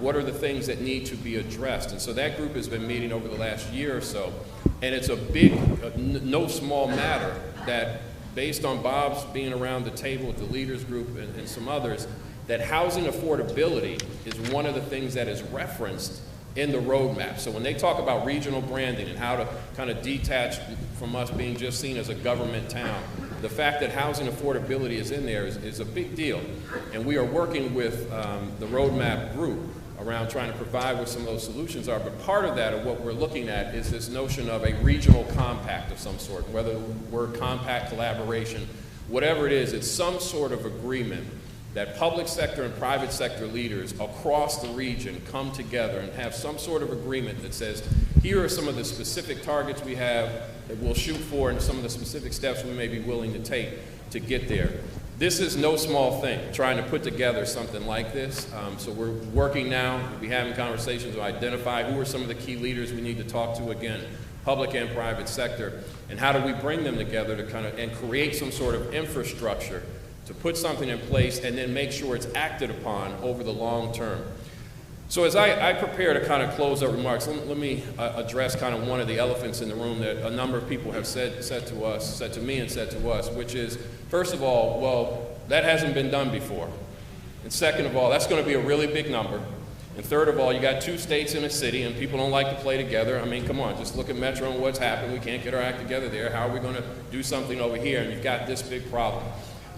What are the things that need to be addressed? And so that group has been meeting over the last year or so. And it's a big, no small matter that, based on Bob's being around the table with the leaders group and some others, that housing affordability is one of the things that is referenced in the roadmap. So when they talk about regional branding and how to kind of detach from us being just seen as a government town, the fact that housing affordability is in there is a big deal. And we are working with the roadmap group around trying to provide what some of those solutions are. But part of that, of what we're looking at, is this notion of a regional compact of some sort, whether we're compact, collaboration, whatever it is, it's some sort of agreement that public sector and private sector leaders across the region come together and have some sort of agreement that says, here are some of the specific targets we have that we'll shoot for and some of the specific steps we may be willing to take to get there. This is no small thing, trying to put together something like this. So we're working now, we'll be having conversations to identify who are some of the key leaders we need to talk to, again, public and private sector, and how do we bring them together to kind of, and create some sort of infrastructure to put something in place and then make sure it's acted upon over the long term. So as I prepare to kind of close our remarks, let me address kind of one of the elephants in the room that a number of people have said to me and said to us, which is, first of all, well, that hasn't been done before. And second of all, that's going to be a really big number. And third of all, you got two states in a city and people don't like to play together. I mean, come on, just look at Metro and what's happened. We can't get our act together there. How are we going to do something over here? And you've got this big problem.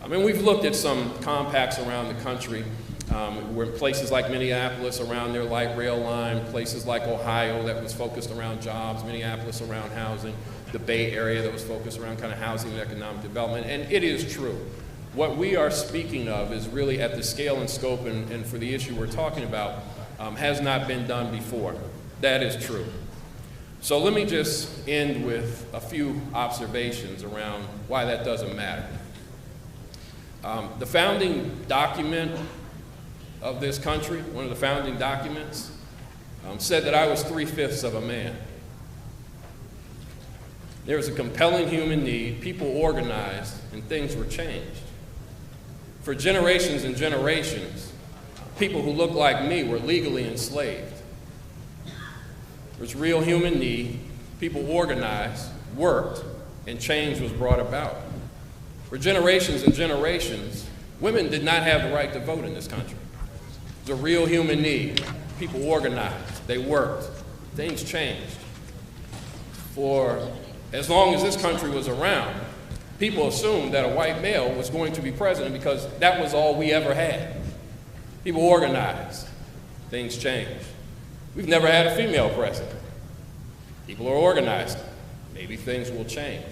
I mean, we've looked at some compacts around the country. We're in places like Minneapolis around their light rail line, places like Ohio that was focused around jobs, Minneapolis around housing, the Bay Area that was focused around kind of housing and economic development. And it is true. What we are speaking of is really at the scale and scope and for the issue we're talking about has not been done before. That is true. So let me just end with a few observations around why that doesn't matter. The founding document of this country, one of the founding documents, said that I was 3/5 of a man. There was a compelling human need, people organized, and things were changed. For generations and generations, people who looked like me were legally enslaved. There was real human need, people organized, worked, and change was brought about. For generations and generations, women did not have the right to vote in this country. It was a real human need. People organized, they worked, things changed. For as long as this country was around, people assumed that a white male was going to be president because that was all we ever had. People organized, things changed. We've never had a female president. People are organized, maybe things will change.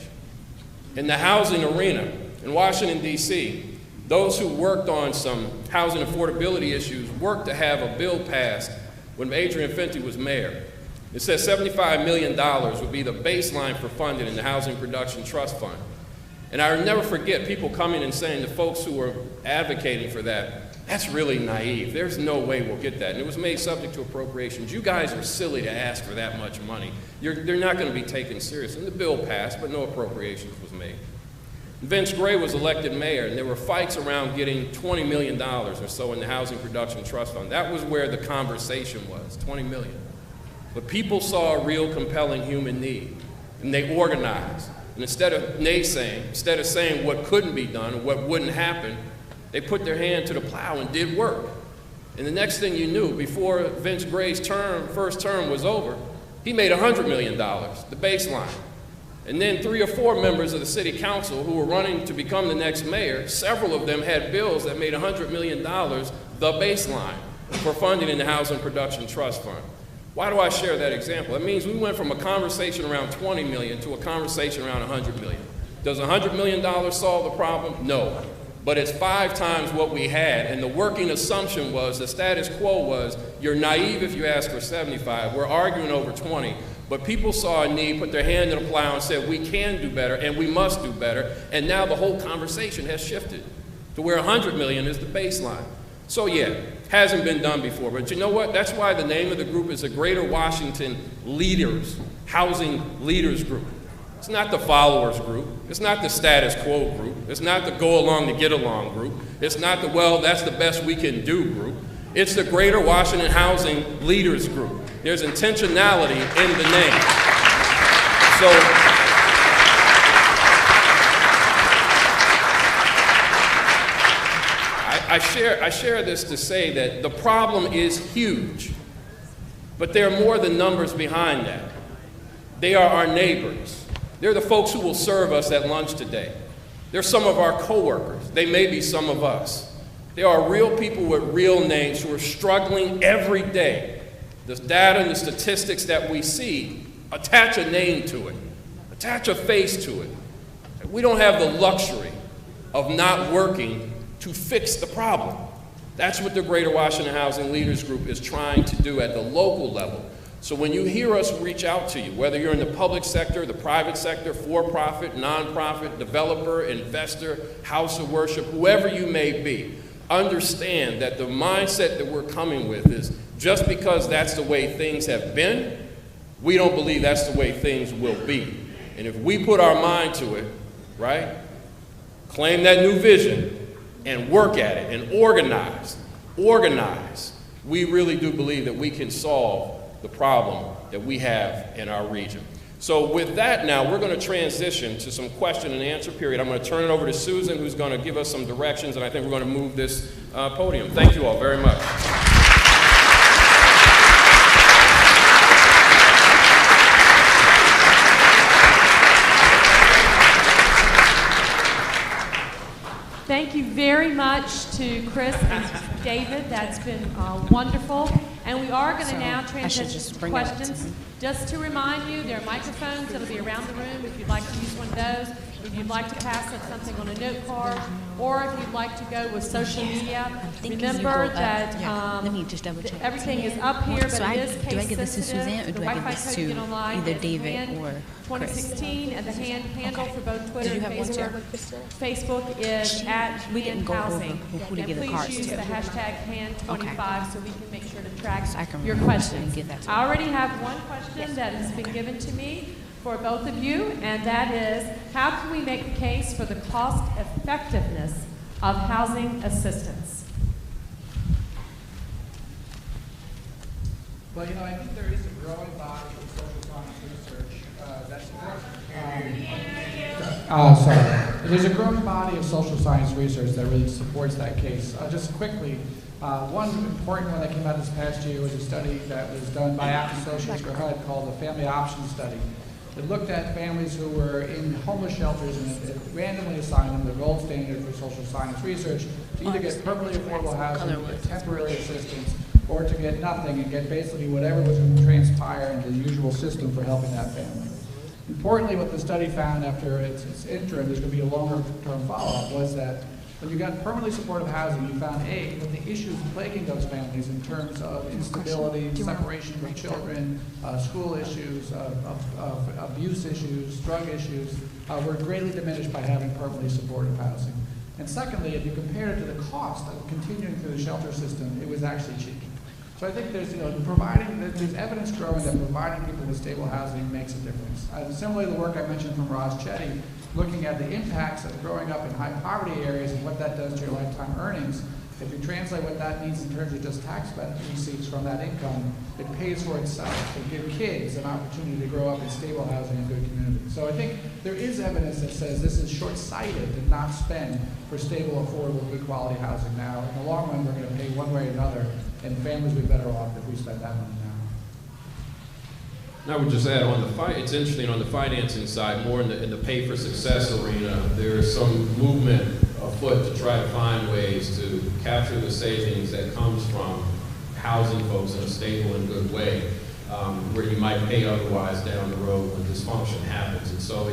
In the housing arena, in Washington, D.C., those who worked on some housing affordability issues worked to have a bill passed when Adrian Fenty was mayor. It says $75 million would be the baseline for funding in the Housing Production Trust Fund. And I'll never forget people coming and saying to folks who were advocating for that, that's really naive. There's no way we'll get that. And it was made subject to appropriations. You guys are silly to ask for that much money. They're not going to be taken seriously. And the bill passed, but no appropriations was made. Vince Gray was elected mayor, and there were fights around getting $20 million or so in the Housing Production Trust Fund. That was where the conversation was, $20 million. But people saw a real compelling human need, and they organized. And instead of naysaying, instead of saying what couldn't be done, or what wouldn't happen, they put their hand to the plow and did work. And the next thing you knew, before Vince Gray's first term was over, he made $100 million, the baseline. And then 3 or 4 members of the city council who were running to become the next mayor, several of them had bills that made $100 million the baseline for funding in the Housing Production Trust Fund. Why do I share that example? It means we went from a conversation around 20 million to a conversation around 100 million. Does $100 million solve the problem? No. But it's 5 times what we had, and the working assumption was, the status quo was, you're naive if you ask for 75. We're arguing over 20. But people saw a need, put their hand to the plow and said, we can do better and we must do better. And now the whole conversation has shifted to where 100 million is the baseline. So yeah, hasn't been done before. But you know what? That's why the name of the group is the Greater Washington Leaders, Housing Leaders Group. It's not the followers group. It's not the status quo group. It's not the go along to get along group. It's not the, well, that's the best we can do group. It's the Greater Washington Housing Leaders Group. There's intentionality in the name. So, I share this to say that the problem is huge, but there are more than numbers behind that. They are our neighbors. They're the folks who will serve us at lunch today. They're some of our coworkers. They may be some of us. There are real people with real names who are struggling every day. The data and the statistics that we see attach a name to it, attach a face to it. We don't have the luxury of not working to fix the problem. That's what the Greater Washington Housing Leaders Group is trying to do at the local level. So when you hear us reach out to you, whether you're in the public sector, the private sector, for-profit, nonprofit, developer, investor, house of worship, whoever you may be, understand that the mindset that we're coming with is just because that's the way things have been, we don't believe that's the way things will be. And if we put our mind to it, right, claim that new vision and work at it and organize, we really do believe that we can solve the problem that we have in our region. So with that now, we're going to transition to some question and answer period. I'm going to turn it over to Susan, who's going to give us some directions, and I think we're going to move this podium. Thank you all very much. Thank you very much to Chris and David. That's been wonderful. And we are going to now transition to questions. Just to remind you, there are microphones that'll be around the room if you'd like to use one of those. If you'd like to pass up something on a note card, or if you'd like to go with social media, remember that let me just double check. everything is up here, So but it is do I give this to case-sensitive. Suzanne, or The do I give Wi-Fi this code you to get online either is David hand or 2016, and the handle for both Twitter Did you and have one too? Facebook is at We didn't go over @handhousing. who to And give the cards please use to. the hashtag hand25 so we can make sure to track So I can your remember questions. and give that to I you. already have one question that has been given to me for both of you, and that is, how can we make a case for the cost effectiveness of housing assistance? Well, you know, I think there is a growing body of social science research There's a growing body of social science research that really supports that case. Just quickly, one important one that came out this past year was a study that was done by Apt Associates for HUD called the Family Options Study. It looked at families who were in homeless shelters and it randomly assigned them the gold standard for social science research to either get permanently affordable housing, get temporary assistance, or to get nothing and get basically whatever was going to transpire in the usual system for helping that family. Importantly, what the study found after its interim, there's going to be a longer-term follow-up, was that when you got permanently supportive housing, you found that the issues plaguing those families in terms of instability, separation from children, school issues, abuse issues, drug issues, were greatly diminished by having permanently supportive housing. And secondly, if you compare it to the cost of continuing through the shelter system, it was actually cheap. So I think there's evidence growing that providing people with stable housing makes a difference. Similarly, the work I mentioned from Roz Chetty, looking at the impacts of growing up in high poverty areas and what that does to your lifetime earnings. If you translate what that means in terms of just tax receipts from that income, it pays for itself to give kids an opportunity to grow up in stable housing and good communities. So I think there is evidence that says this is short-sighted to not spend for stable, affordable, good quality housing now. In the long run, we're going to pay one way or another, and families will be better off if we spend that money now. And I would just add on it's interesting on the financing side, more in the pay for success arena, there's some movement afoot to try to find ways to capture the savings that comes from housing folks in a stable and good way, where you might pay otherwise down the road when dysfunction happens. And so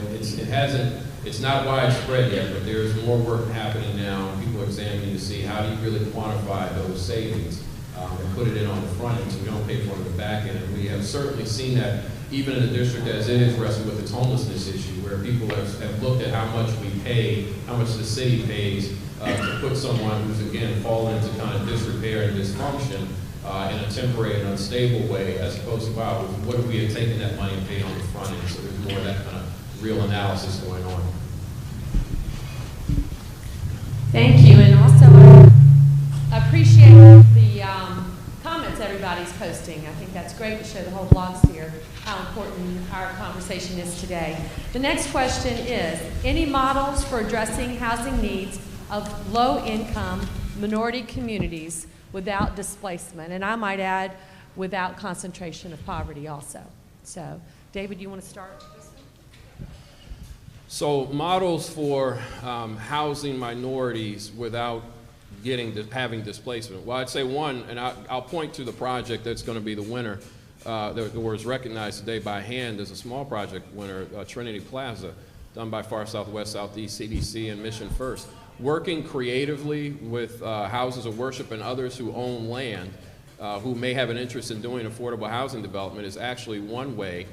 it's not widespread yet, but there's more work happening now, and people are examining to see how do you really quantify those savings and put it in on the front end so we don't pay for it on the back end. And we have certainly seen that even in the district as it is wrestling with its homelessness issue, where people have looked at how much we pay, how much the city pays to put someone who's, again, fallen into kind of disrepair and dysfunction in a temporary and unstable way, as opposed to, wow, what if we had taken that money and paid on the front end? So there's more of that kind of real analysis going on. Thank you, and also I appreciate the comments everybody's posting. I think that's great to show the whole blogs here how important our conversation is today. The next question is, any models for addressing housing needs of low-income minority communities without displacement? And I might add, without concentration of poverty also. So, David, you want to start? So models for housing minorities without having displacement. Well, I'd say one, and I'll point to the project that's going to be the winner, that was recognized today by hand as a small project winner, Trinity Plaza, done by Far Southwest, Southeast, CDC, and Mission First. Working creatively with houses of worship and others who own land, who may have an interest in doing affordable housing development, is actually one way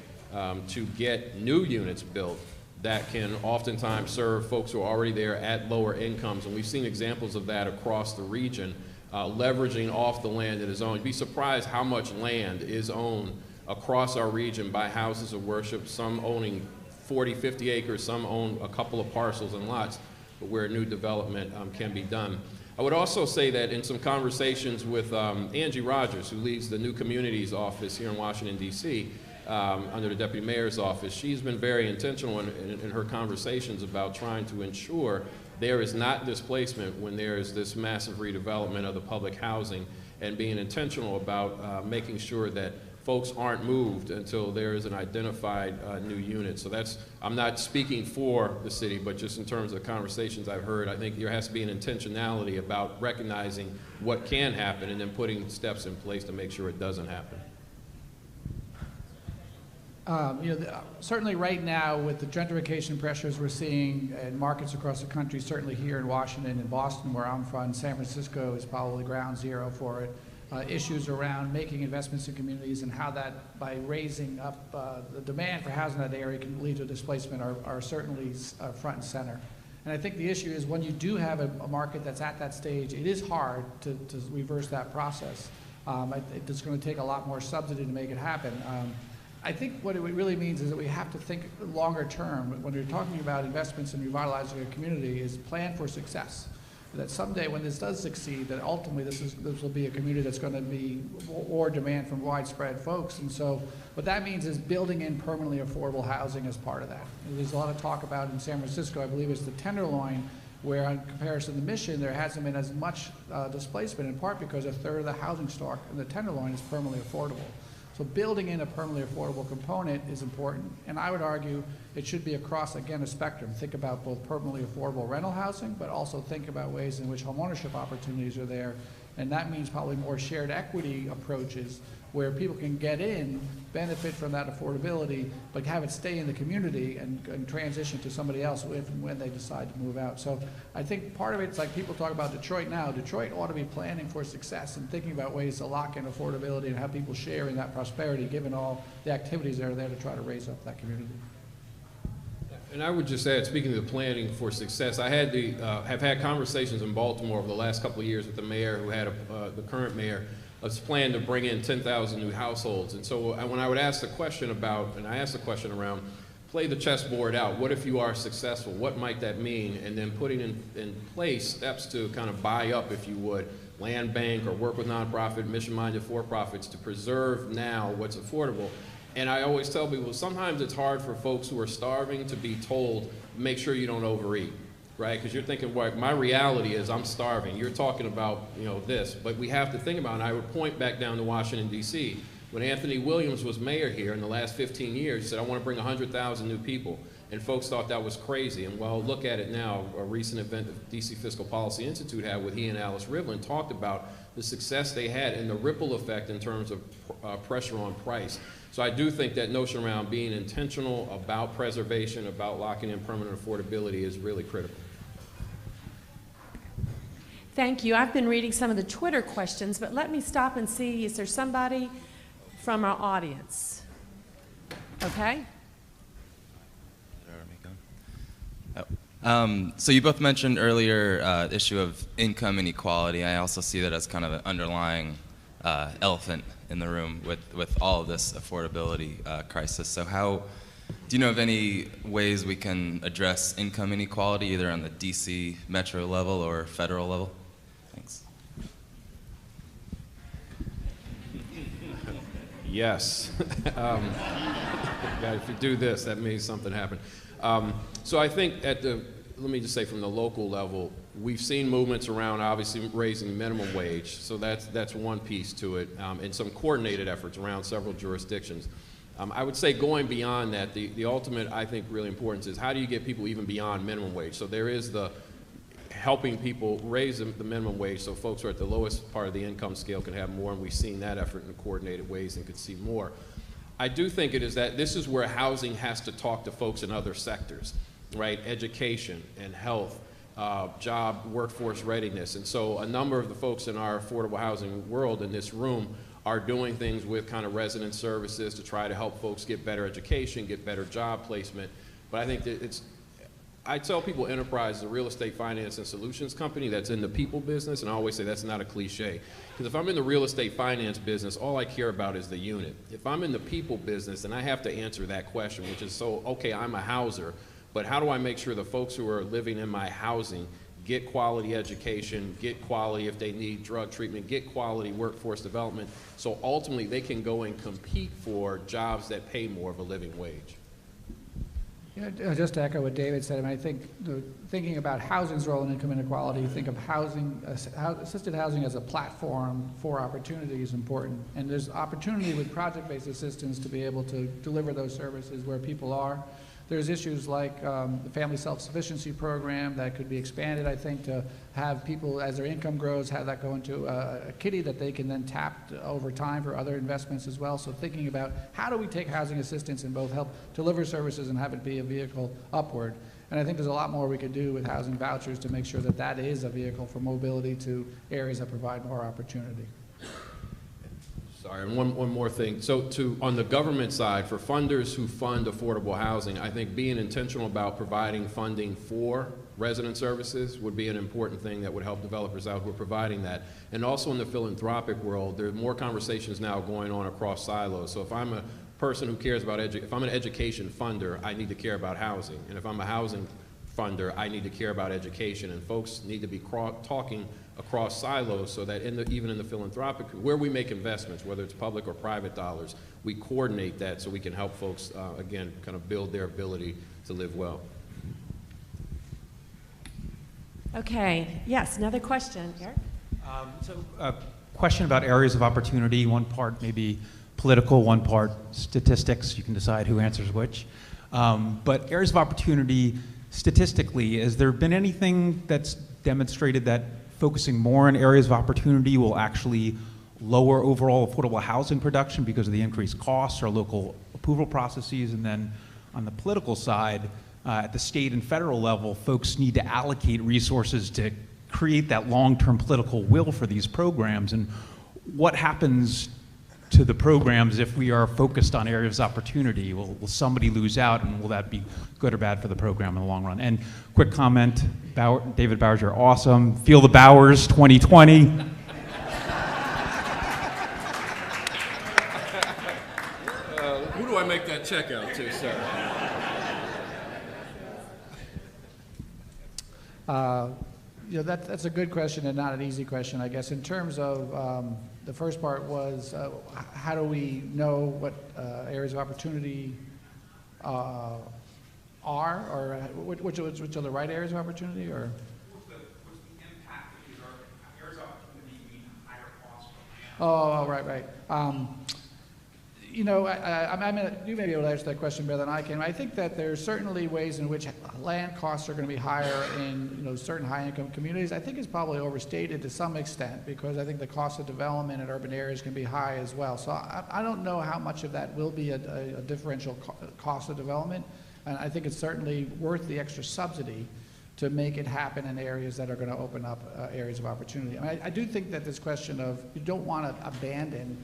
to get new units built that can oftentimes serve folks who are already there at lower incomes. And we've seen examples of that across the region, leveraging off the land that is owned. You'd be surprised how much land is owned across our region by houses of worship, some owning 40, 50 acres, some own a couple of parcels and lots, but where new development can be done. I would also say that in some conversations with Angie Rogers, who leads the New Communities Office here in Washington, D.C., under the Deputy Mayor's office, she's been very intentional in her conversations about trying to ensure there is not displacement when there is this massive redevelopment of the public housing, and being intentional about making sure that folks aren't moved until there is an identified new unit. So I'm not speaking for the city, but just in terms of the conversations I've heard, I think there has to be an intentionality about recognizing what can happen and then putting steps in place to make sure it doesn't happen. Certainly right now with the gentrification pressures we're seeing in markets across the country, certainly here in Washington and Boston where I'm from, San Francisco is probably ground zero for it. Issues around making investments in communities and how that, by raising up the demand for housing in that area, can lead to displacement are certainly front and center. And I think the issue is when you do have a market that's at that stage, it is hard to reverse that process. It's going to take a lot more subsidy to make it happen. I think what it really means is that we have to think longer term. When you're talking about investments in revitalizing a community, is plan for success. That someday when this does succeed, that ultimately this will be a community that's going to be more demand from widespread folks. And so what that means is building in permanently affordable housing as part of that. And there's a lot of talk about in San Francisco, I believe it's the Tenderloin, where in comparison to the Mission, there hasn't been as much displacement, in part because a third of the housing stock in the Tenderloin is permanently affordable. So building in a permanently affordable component is important, and I would argue it should be across, again, a spectrum. Think about both permanently affordable rental housing, but also think about ways in which homeownership opportunities are there, and that means probably more shared equity approaches where people can get in, benefit from that affordability, but have it stay in the community and transition to somebody else if and when they decide to move out. So I think part of it's like people talk about Detroit now. Detroit ought to be planning for success and thinking about ways to lock in affordability and have people share in that prosperity, given all the activities that are there to try to raise up that community. And I would just add, speaking of the planning for success, I have had conversations in Baltimore over the last couple of years with the mayor who had the current mayor, a plan to bring in 10,000 new households. And so when I would ask the question about, and I asked the question around, play the chessboard out, what if you are successful, what might that mean? And then putting in place steps to kind of buy up, if you would, land bank or work with nonprofit, mission-minded for-profits to preserve now what's affordable. And I always tell people, sometimes it's hard for folks who are starving to be told, make sure you don't overeat. Right, because you're thinking, well, my reality is I'm starving. You're talking about, this, but we have to think about, and I would point back down to Washington, D.C., When Anthony Williams was mayor here in the last 15 years, he said, I want to bring 100,000 new people. And folks thought that was crazy. And well, look at it now. A recent event that DC Fiscal Policy Institute had with he and Alice Rivlin talked about the success they had and the ripple effect in terms of pressure on price. So I do think that notion around being intentional about preservation, about locking in permanent affordability is really critical. Thank you. I've been reading some of the Twitter questions, but let me stop and see, is there somebody from our audience? Okay. So you both mentioned earlier issue of income inequality. I also see that as kind of an underlying elephant in the room with all of this affordability crisis. So how, do you know of any ways we can address income inequality either on the DC metro level or federal level? Thanks. Yes. If you do this, that means something happened. So I think let me just say from the local level, we've seen movements around obviously raising minimum wage. So that's one piece to it, and some coordinated efforts around several jurisdictions. I would say going beyond that, the ultimate, I think, really important is how do you get people even beyond minimum wage? So there is the helping people raise the minimum wage so folks who are at the lowest part of the income scale can have more, and we've seen that effort in coordinated ways and could see more. I do think it is that this is where housing has to talk to folks in other sectors, right? Education and health, job, workforce readiness. And so a number of the folks in our affordable housing world in this room are doing things with kind of resident services to try to help folks get better education, get better job placement. But I think that I tell people enterprise is a real estate finance and solutions company that's in the people business, and I always say that's not a cliche. Because if I'm in the real estate finance business, all I care about is the unit. If I'm in the people business, then I have to answer that question, which is okay, I'm a houser, but how do I make sure the folks who are living in my housing get quality education, get quality if they need drug treatment, get quality workforce development, so ultimately they can go and compete for jobs that pay more of a living wage. Yeah, just to echo what David said, I mean, I think thinking about housing's role in income inequality, you think of assisted housing as a platform for opportunity is important. And there's opportunity with project-based assistance to be able to deliver those services where people are. There's issues like the family self-sufficiency program that could be expanded, I think, to have people, as their income grows, have that go into a kitty that they can then tap over time for other investments as well. So thinking about how do we take housing assistance and both help deliver services and have it be a vehicle upward. And I think there's a lot more we could do with housing vouchers to make sure that that is a vehicle for mobility to areas that provide more opportunity. Sorry, and one more thing. So on the government side, for funders who fund affordable housing, I think being intentional about providing funding for resident services would be an important thing that would help developers out who are providing that. And also in the philanthropic world, there are more conversations now going on across silos. So if I'm a person who cares about if I'm an education funder, I need to care about housing. And if I'm a housing funder, I need to care about education. And folks need to be talking across silos so that even in the philanthropic, where we make investments, whether it's public or private dollars, we coordinate that so we can help folks, again, kind of build their ability to live well. Okay, yes, another question. Eric? So a question about areas of opportunity, one part maybe political, one part statistics. You can decide who answers which. But areas of opportunity, statistically, has there been anything that's demonstrated that focusing more on areas of opportunity will actually lower overall affordable housing production because of the increased costs or local approval processes? And then on the political side, at the state and federal level, folks need to allocate resources to create that long-term political will for these programs. And what happens to the programs if we are focused on areas of opportunity? Will somebody lose out, and will that be good or bad for the program in the long run? And quick comment, David Bowers, you're awesome. Feel the Bowers 2020. Who do I make that check out to, sir? That's a good question and not an easy question, I guess. In terms of the first part was how do we know what areas of opportunity are, or which are the right areas of opportunity, or? What's the impact of these areas of opportunity mean higher costs? Oh, right. You know, you may be able to answer that question better than I can. I think that there's certainly ways in which land costs are going to be higher in certain high-income communities. I think it's probably overstated to some extent because I think the cost of development in urban areas can be high as well. So I don't know how much of that will be a differential cost of development, and I think it's certainly worth the extra subsidy to make it happen in areas that are going to open up areas of opportunity. I do think that this question of you don't want to abandon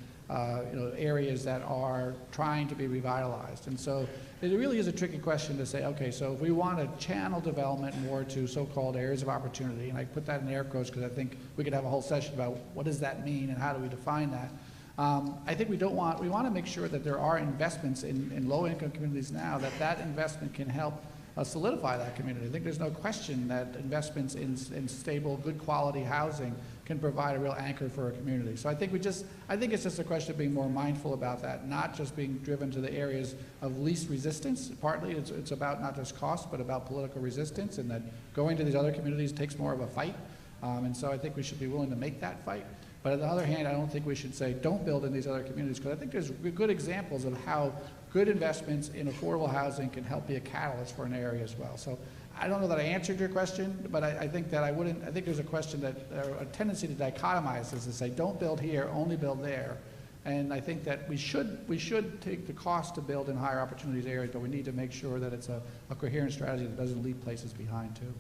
areas that are trying to be revitalized. And so it really is a tricky question to say, okay, so if we want to channel development more to so-called areas of opportunity, and I put that in air quotes because I think we could have a whole session about what does that mean and how do we define that. I think we want to make sure that there are investments in low-income communities now, that investment can help solidify that community. I think there's no question that investments in stable, good quality housing can provide a real anchor for a community. So I think it's just a question of being more mindful about that, not just being driven to the areas of least resistance. Partly it's about not just cost, but about political resistance, and that going to these other communities takes more of a fight. And so I think we should be willing to make that fight. But on the other hand, I don't think we should say don't build in these other communities, because I think there's good examples of how good investments in affordable housing can help be a catalyst for an area as well. So I don't know that I answered your question, but I think that I think there's a question that, a tendency to dichotomize this, to say don't build here, only build there. And I think that we should take the cost to build in higher opportunities areas, but we need to make sure that it's a coherent strategy that doesn't leave places behind too.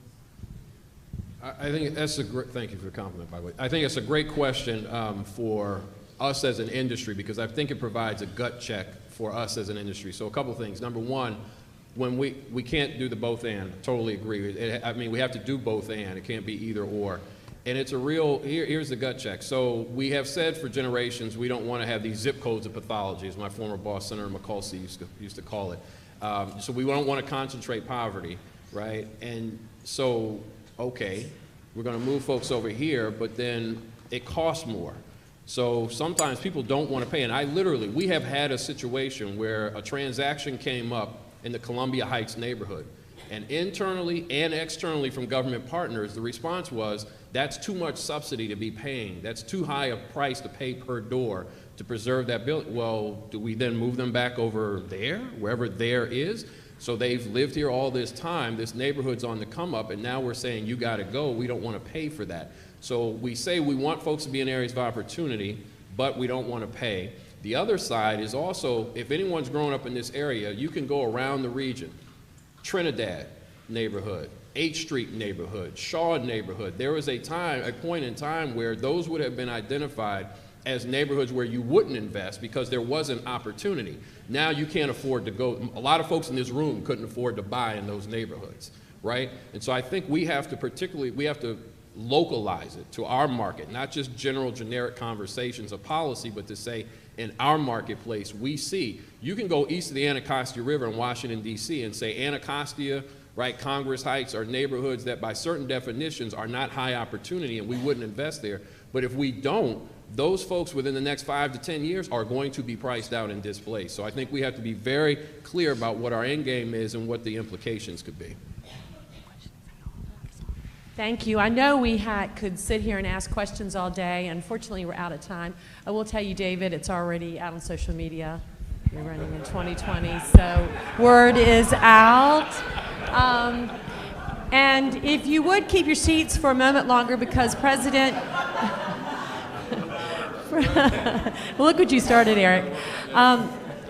I think that's thank you for the compliment, by the way. I think it's a great question for us as an industry, because I think it provides a gut check for us as an industry. So a couple of things. Number one, when we can't do the both and, totally agree. I mean, we have to do both and, it can't be either or. And it's a real, here's the gut check. So we have said for generations, we don't want to have these zip codes of pathology, as my former boss, Senator McCulsey, used to call it. So we don't want to concentrate poverty, right? And so, okay, we're going to move folks over here, but then it costs more. So sometimes people don't want to pay. And we have had a situation where a transaction came up in the Columbia Heights neighborhood. And internally and externally from government partners, the response was, that's too much subsidy to be paying. That's too high a price to pay per door to preserve that building. Well, do we then move them back over there, wherever there is? So they've lived here all this time, this neighborhood's on the come up, and now we're saying, you gotta go, we don't wanna pay for that. So we say we want folks to be in areas of opportunity, but we don't wanna pay. The other side is also, if anyone's grown up in this area, you can go around the region. Trinidad neighborhood, 8th Street neighborhood, Shaw neighborhood. There was a point in time where those would have been identified as neighborhoods where you wouldn't invest because there wasn't opportunity. Now you can't afford to go. A lot of folks in this room couldn't afford to buy in those neighborhoods, right? And so I think we have to localize it to our market, not just general generic conversations of policy, but to say in our marketplace, we see, you can go east of the Anacostia River in Washington, D.C. and say Anacostia, right, Congress Heights are neighborhoods that by certain definitions are not high opportunity and we wouldn't invest there. But if we don't, those folks within the next 5 to 10 years are going to be priced out and displaced. So I think we have to be very clear about what our end game is and what the implications could be. Thank you. I know we could sit here and ask questions all day. Unfortunately, we're out of time. I will tell you, David, it's already out on social media. You're running in 2020, so word is out. And if you would keep your seats for a moment longer, because President... Look what you started, Eric.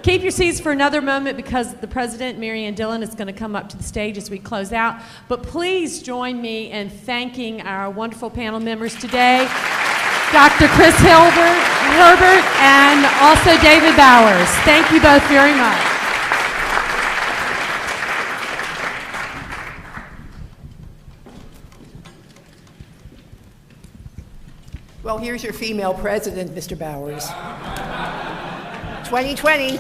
Keep your seats for another moment because the President, Mary Ann Dillon, is going to come up to the stage as we close out. But please join me in thanking our wonderful panel members today, Dr. Chris Herbert, and also David Bowers. Thank you both very much. Well, here's your female president, Mr. Bowers. 2020.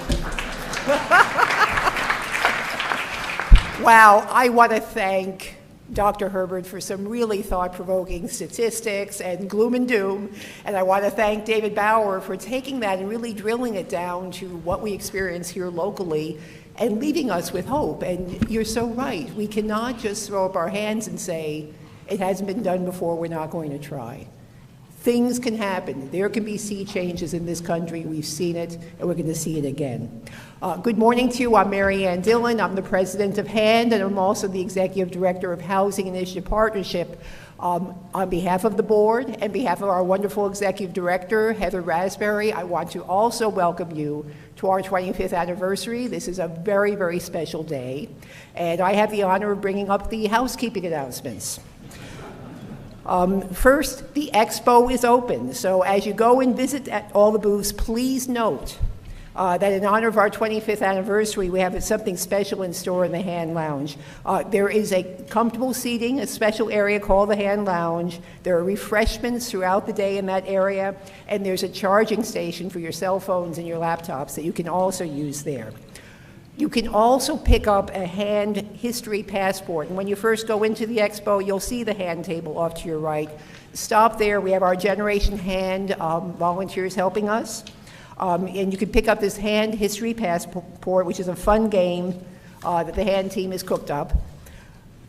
Wow, I want to thank Dr. Herbert for some really thought-provoking statistics and gloom and doom, and I want to thank David Bauer for taking that and really drilling it down to what we experience here locally and leaving us with hope. And you're so right. We cannot just throw up our hands and say, it hasn't been done before, we're not going to try. Things can happen. There can be sea changes in this country. We've seen it, and we're going to see it again. Good morning to you. I'm Mary Ann Dillon. I'm the president of HAND, and I'm also the executive director of Housing Initiative Partnership. On behalf of the board and behalf of our wonderful executive director, Heather Raspberry, I want to also welcome you to our 25th anniversary. This is a very, very special day, and I have the honor of bringing up the housekeeping announcements. First, the expo is open, so as you go and visit at all the booths, please note that in honor of our 25th anniversary, we have something special in store in the HAND Lounge. There is a comfortable seating, a special area called the HAND Lounge. There are refreshments throughout the day in that area, and there's a charging station for your cell phones and your laptops that you can also use there. You can also pick up a HAND history passport, and when you first go into the expo, you'll see the HAND table off to your right. Stop there. We have our Generation HAND volunteers helping us. And you can pick up this HAND history passport, which is a fun game that the HAND team has cooked up.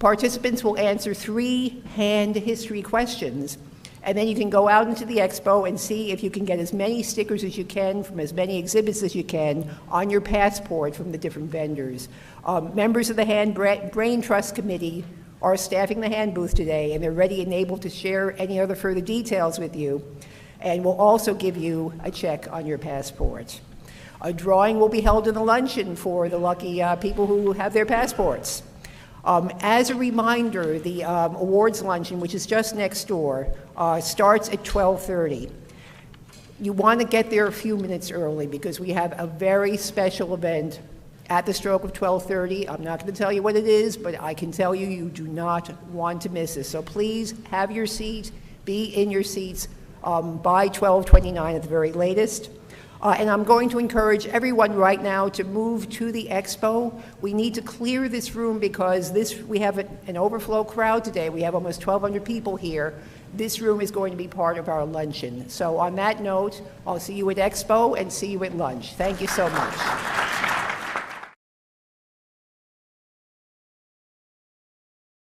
Participants will answer 3 HAND history questions, and then you can go out into the expo and see if you can get as many stickers as you can from as many exhibits as you can on your passport from the different vendors. Members of the HAND Brain Trust Committee are staffing the HAND booth today, and they're ready and able to share any other further details with you, and will also give you a check on your passport. A drawing will be held in the luncheon for the lucky people who have their passports. As a reminder, the awards luncheon, which is just next door, starts at 12:30. You want to get there a few minutes early because we have a very special event at the stroke of 12:30. I'm not going to tell you what it is, but I can tell you you do not want to miss this. So please have your seat, be in your seats by 12:29 at the very latest. And I'm going to encourage everyone right now to move to the expo. We need to clear this room because we have an overflow crowd today. We have almost 1,200 people here. This room is going to be part of our luncheon. So on that note, I'll see you at expo and see you at lunch. Thank you so much.